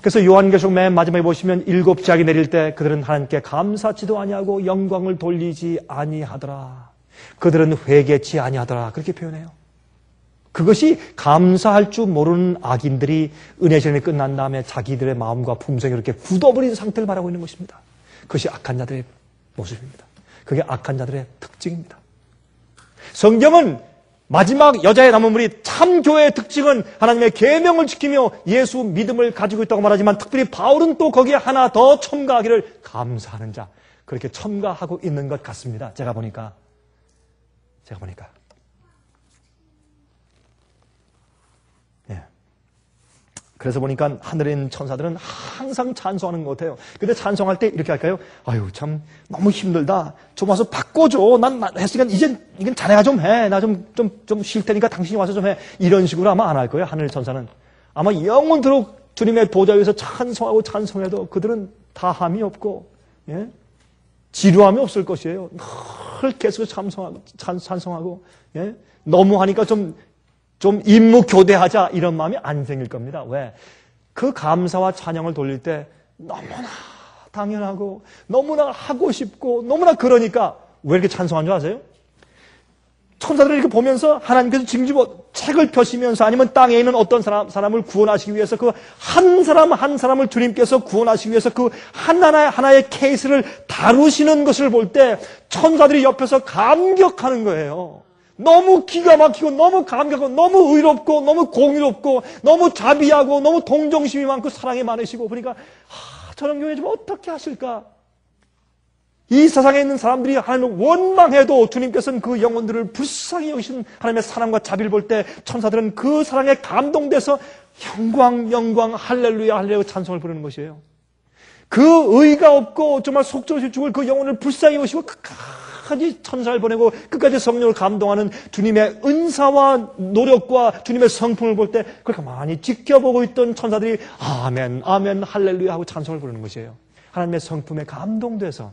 그래서 요한계시록 맨 마지막에 보시면 7 지각이 내릴 때 그들은 하나님께 감사치도 아니하고 영광을 돌리지 아니하더라. 그들은 회개치 아니하더라. 그렇게 표현해요. 그것이 감사할 줄 모르는 악인들이 은혜 시간이 끝난 다음에 자기들의 마음과 품성이 이렇게 굳어버린 상태를 말하고 있는 것입니다. 그것이 악한 자들의 모습입니다. 그게 악한 자들의 특징입니다. 성경은 마지막 여자의 남은 물이 참 교회의 특징은 하나님의 계명을 지키며 예수 믿음을 가지고 있다고 말하지만 특별히 바울은 또 거기에 하나 더 첨가하기를 감사하는 자 그렇게 첨가하고 있는 것 같습니다. 제가 보니까 그래서 보니까 하늘에 있는 천사들은 항상 찬송하는 것 같아요. 근데 찬송할 때 이렇게 할까요? 아유, 참, 너무 힘들다. 좀 와서 바꿔줘. 난 했으니까 이건 자네가 좀 해. 나 좀 쉴 테니까 당신이 와서 좀 해. 이런 식으로 아마 안 할 거예요. 하늘 천사는. 아마 영원토록 주님의 보좌 위에서 찬송하고 찬송해도 그들은 다함이 없고, 예? 지루함이 없을 것이에요. 늘 계속 찬송하고, 예? 너무 하니까 좀 임무 교대하자 이런 마음이 안 생길 겁니다. 왜? 그 감사와 찬양을 돌릴 때 너무나 당연하고 너무나 하고 싶고 너무나 그러니까 왜 이렇게 찬송한 줄 아세요? 천사들을 이렇게 보면서 하나님께서 책을 펴시면서 아니면 땅에 있는 어떤 사람을 구원하시기 위해서 그 한 사람 한 사람을 주님께서 구원하시기 위해서 그 하나의 케이스를 다루시는 것을 볼 때 천사들이 옆에서 감격하는 거예요. 너무 기가 막히고 너무 감격하고 너무 의롭고 너무 공의롭고 너무 자비하고 너무 동정심이 많고 사랑이 많으시고 그러니까 저런 교회 좀 어떻게 하실까? 이 세상에 있는 사람들이 하나님을 원망해도 주님께서는 그 영혼들을 불쌍히 여기시는 하나님의 사랑과 자비를 볼 때 천사들은 그 사랑에 감동돼서 영광 할렐루야 할렐루야 찬송을 부르는 것이에요. 그 의가 없고 정말 속절없이 죽을 그 영혼을 불쌍히 여기시고 끝까지 천사를 보내고 끝까지 성령을 감동하는 주님의 은사와 노력과 주님의 성품을 볼 때 그렇게 많이 지켜보고 있던 천사들이 아멘 아멘 할렐루야 하고 찬송을 부르는 것이에요. 하나님의 성품에 감동돼서.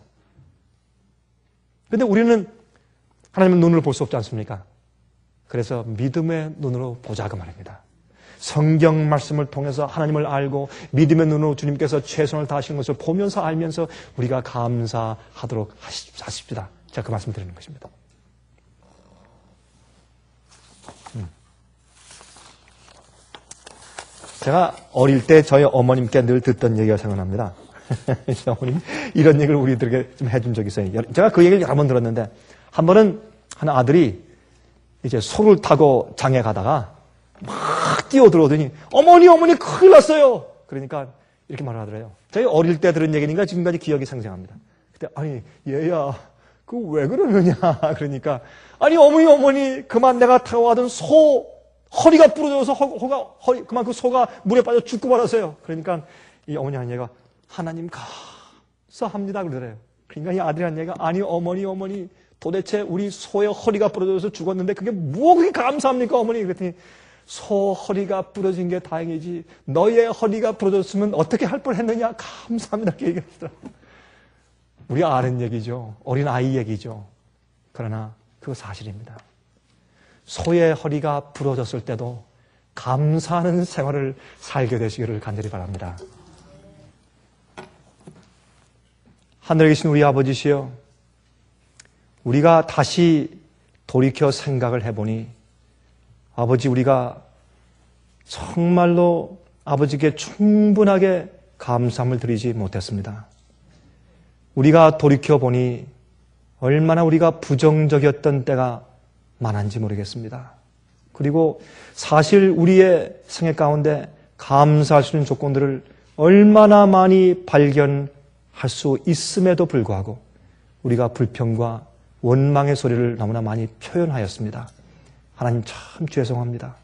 그런데 우리는 하나님의 눈으로 볼 수 없지 않습니까? 그래서 믿음의 눈으로 보자고 말입니다. 성경 말씀을 통해서 하나님을 알고 믿음의 눈으로 주님께서 최선을 다하시는 것을 보면서 알면서 우리가 감사하도록 하십시다. 제가 그 말씀 드리는 것입니다. 제가 어릴 때 저희 어머님께 늘 듣던 얘기가 생각납니다. 어머님 이런 얘기를 우리들에게 좀 해준 적이 있어요. 제가 그 얘기를 여러 번 들었는데 한 번은 한 아들이 이제 소를 타고 장에 가다가 막 뛰어들어오더니 어머니 큰일 났어요. 그러니까 이렇게 말을 하더래요. 저희 어릴 때 들은 얘기니까 지금까지 기억이 생생합니다. 그때 아니 얘야 그 왜 그러느냐 그러니까 아니 어머니 그만 내가 타고 가던 소 허리가 부러져서 그만 그 소가 물에 빠져 죽고 말았어요. 그러니까 이 어머니 한 얘가 하나님 감사합니다 그러더래요. 그러니까 이 아들이 한 얘기가, 아니 어머니 도대체 우리 소의 허리가 부러져서 죽었는데 그게 뭐 그렇게 감사합니까 어머니? 그랬더니 소 허리가 부러진 게 다행이지 너의 허리가 부러졌으면 어떻게 할 뻔했느냐, 감사합니다, 이렇게 얘기하시더라고요. 우리가 아는 얘기죠. 어린 아이 얘기죠. 그러나 그거 사실입니다. 소의 허리가 부러졌을 때도 감사하는 생활을 살게 되시기를 간절히 바랍니다. 하늘에 계신 우리 아버지시여, 우리가 다시 돌이켜 생각을 해보니 아버지, 우리가 정말로 아버지께 충분하게 감사함을 드리지 못했습니다. 우리가 돌이켜보니 얼마나 우리가 부정적이었던 때가 많은지 모르겠습니다. 그리고 사실 우리의 생애 가운데 감사할 수 있는 조건들을 얼마나 많이 발견할 수 있음에도 불구하고 우리가 불평과 원망의 소리를 너무나 많이 표현하였습니다. 하나님 참 죄송합니다.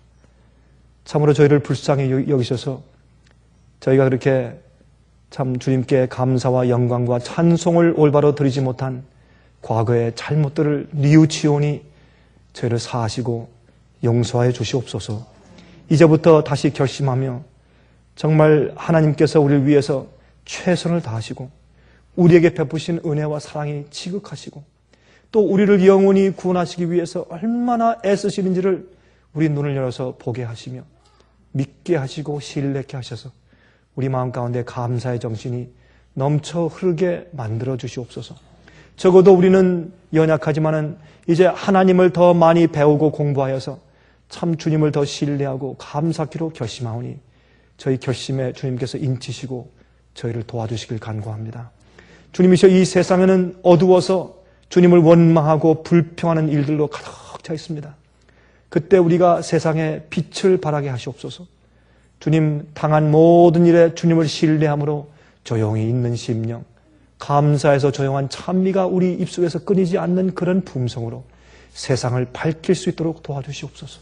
참으로 저희를 불쌍히 여기셔서 저희가 그렇게 참 주님께 감사와 영광과 찬송을 올바로 드리지 못한 과거의 잘못들을 뉘우치오니 저희를 사하시고 용서하여 주시옵소서. 이제부터 다시 결심하며 정말 하나님께서 우리를 위해서 최선을 다하시고 우리에게 베푸신 은혜와 사랑이 지극하시고 또 우리를 영원히 구원하시기 위해서 얼마나 애쓰시는지를 우리 눈을 열어서 보게 하시며 믿게 하시고 신뢰케 하셔서 우리 마음 가운데 감사의 정신이 넘쳐 흐르게 만들어 주시옵소서. 적어도 우리는 연약하지만은 이제 하나님을 더 많이 배우고 공부하여서 참 주님을 더 신뢰하고 감사하기로 결심하오니 저희 결심에 주님께서 인치시고 저희를 도와주시길 간구합니다. 주님이시여, 이 세상에는 어두워서 주님을 원망하고 불평하는 일들로 가득 차 있습니다. 그때 우리가 세상에 빛을 발하게 하시옵소서. 주님, 당한 모든 일에 주님을 신뢰함으로 조용히 있는 심령, 감사해서 조용한 찬미가 우리 입속에서 끊이지 않는 그런 품성으로 세상을 밝힐 수 있도록 도와주시옵소서.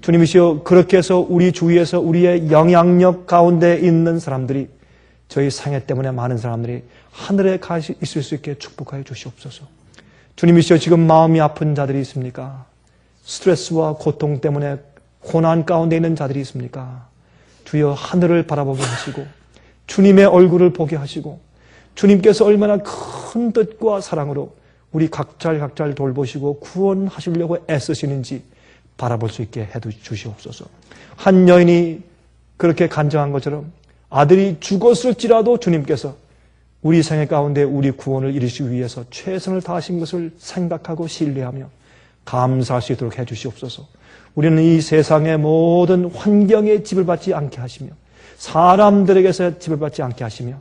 주님이시여, 그렇게 해서 우리 주위에서 우리의 영향력 가운데 있는 사람들이, 저희 상해 때문에 많은 사람들이 하늘에 가 있을 수 있게 축복하여 주시옵소서. 주님이시여, 지금 마음이 아픈 자들이 있습니까? 스트레스와 고통 때문에 고난 가운데 있는 자들이 있습니까? 주여, 하늘을 바라보게 하시고 주님의 얼굴을 보게 하시고 주님께서 얼마나 큰 뜻과 사랑으로 우리 각자를 돌보시고 구원하시려고 애쓰시는지 바라볼 수 있게 해주시옵소서. 한 여인이 그렇게 간증한 것처럼 아들이 죽었을지라도 주님께서 우리 생애 가운데 우리 구원을 이루시기 위해서 최선을 다하신 것을 생각하고 신뢰하며 감사할 수 있도록 해주시옵소서. 우리는 이 세상의 모든 환경에 집을 받지 않게 하시며 사람들에게서 집을 받지 않게 하시며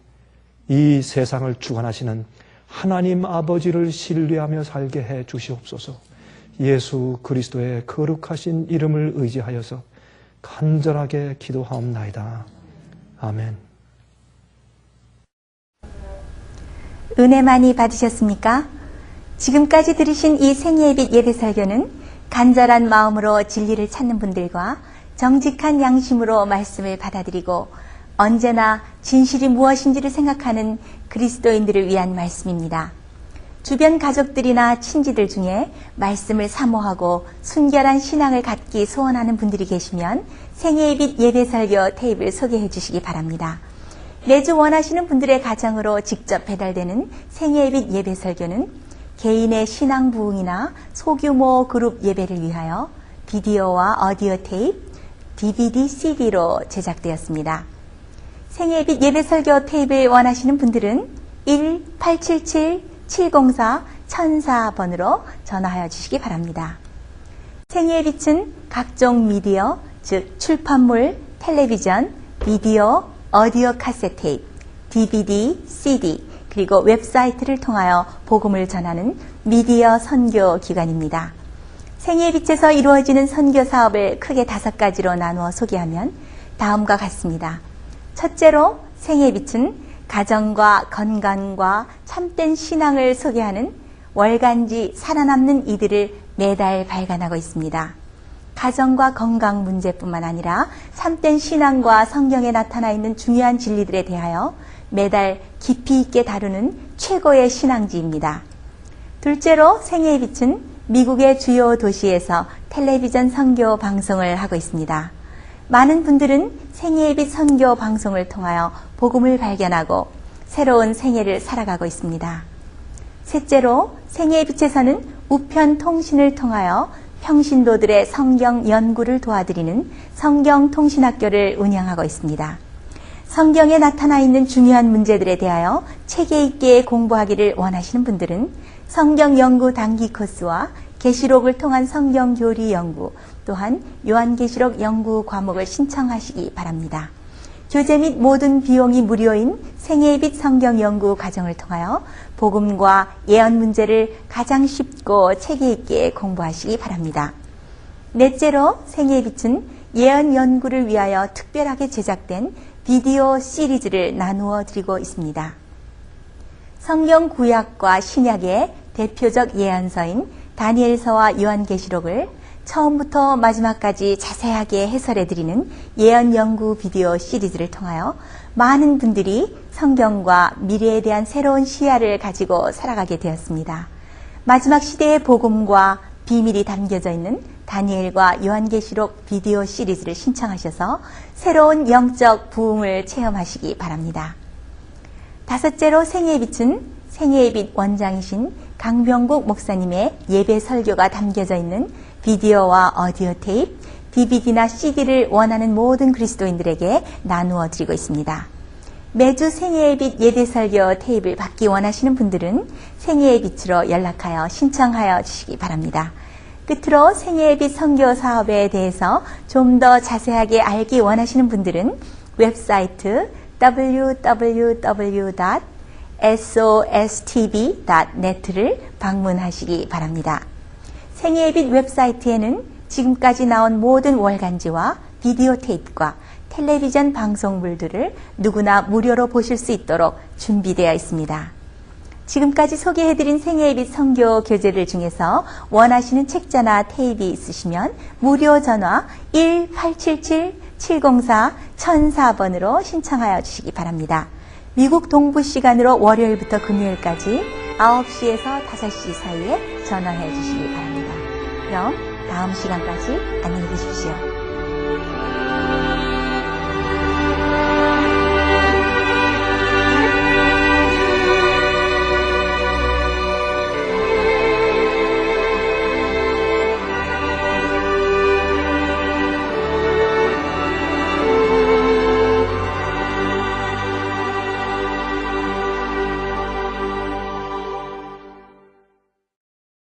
이 세상을 주관하시는 하나님 아버지를 신뢰하며 살게 해 주시옵소서. 예수 그리스도의 거룩하신 이름을 의지하여서 간절하게 기도하옵나이다. 아멘. 은혜 많이 받으셨습니까? 지금까지 들으신 이 생예빛 예배 설교는 간절한 마음으로 진리를 찾는 분들과 정직한 양심으로 말씀을 받아들이고 언제나 진실이 무엇인지를 생각하는 그리스도인들을 위한 말씀입니다. 주변 가족들이나 친지들 중에 말씀을 사모하고 순결한 신앙을 갖기 소원하는 분들이 계시면 생예빛 예배 설교 테이프를 소개해 주시기 바랍니다. 매주 원하시는 분들의 가정으로 직접 배달되는 생예빛 예배 설교는 개인의 신앙 부흥이나 소규모 그룹 예배를 위하여 비디오와 오디오 테이프, DVD, CD로 제작되었습니다. 생예빛 예배 설교 테이프를 원하시는 분들은 1-877-704-1004번으로 전화하여 주시기 바랍니다. 생예빛은 각종 미디어, 즉 출판물, 텔레비전, 비디오, 오디오 카세트 테이프, DVD, CD, 그리고 웹사이트를 통하여 복음을 전하는 미디어 선교 기관입니다. 생예빛에서 이루어지는 선교 사업을 크게 5가지로 나누어 소개하면 다음과 같습니다. 첫째로 생예빛은 가정과 건강과 참된 신앙을 소개하는 월간지 살아남는 이들을 매달 발간하고 있습니다. 가정과 건강 문제뿐만 아니라 참된 신앙과 성경에 나타나 있는 중요한 진리들에 대하여 매달 깊이 있게 다루는 최고의 신앙지입니다. 둘째로 생애의 빛은 미국의 주요 도시에서 텔레비전 선교 방송을 하고 있습니다. 많은 분들은 생애의 빛 선교 방송을 통하여 복음을 발견하고 새로운 생애를 살아가고 있습니다. 셋째로 생애의 빛에서는 우편 통신을 통하여 평신도들의 성경 연구를 도와드리는 성경통신학교를 운영하고 있습니다. 성경에 나타나 있는 중요한 문제들에 대하여 체계 있게 공부하기를 원하시는 분들은 성경 연구 단기 코스와 계시록을 통한 성경 교리 연구, 또한 요한계시록 연구 과목을 신청하시기 바랍니다. 교재 및 모든 비용이 무료인 생애의 빛 성경 연구 과정을 통하여 복음과 예언 문제를 가장 쉽고 체계 있게 공부하시기 바랍니다. 넷째로 생애의 빛은 예언 연구를 위하여 특별하게 제작된 비디오 시리즈를 나누어 드리고 있습니다. 성경 구약과 신약의 대표적 예언서인 다니엘서와 요한계시록을 처음부터 마지막까지 자세하게 해설해 드리는 예언 연구 비디오 시리즈를 통하여 많은 분들이 성경과 미래에 대한 새로운 시야를 가지고 살아가게 되었습니다. 마지막 시대의 복음과 비밀이 담겨져 있는 다니엘과 요한계시록 비디오 시리즈를 신청하셔서 새로운 영적 부흥을 체험하시기 바랍니다. 다섯째로 생애의 빛은 생애의 빛 원장이신 강병국 목사님의 예배 설교가 담겨져 있는 비디오와 오디오 테이프, DVD나 CD를 원하는 모든 그리스도인들에게 나누어 드리고 있습니다. 매주 생애의 빛 예배 설교 테이프를 받기 원하시는 분들은 생애의 빛으로 연락하여 신청하여 주시기 바랍니다. 끝으로 생애의 빛 선교 사업에 대해서 좀 더 자세하게 알기 원하시는 분들은 웹사이트 www.sostv.net를 방문하시기 바랍니다. 생애의 빛 웹사이트에는 지금까지 나온 모든 월간지와 비디오 테이프과 텔레비전 방송물들을 누구나 무료로 보실 수 있도록 준비되어 있습니다. 지금까지 소개해드린 생애의 빛 선교 교재들 중에서 원하시는 책자나 테이프 있으시면 무료 전화 1-877-704-1004번으로 신청하여 주시기 바랍니다. 미국 동부 시간으로 월요일부터 금요일까지 9시에서 5시 사이에 전화해 주시기 바랍니다. 그럼 다음 시간까지 안녕히 계십시오.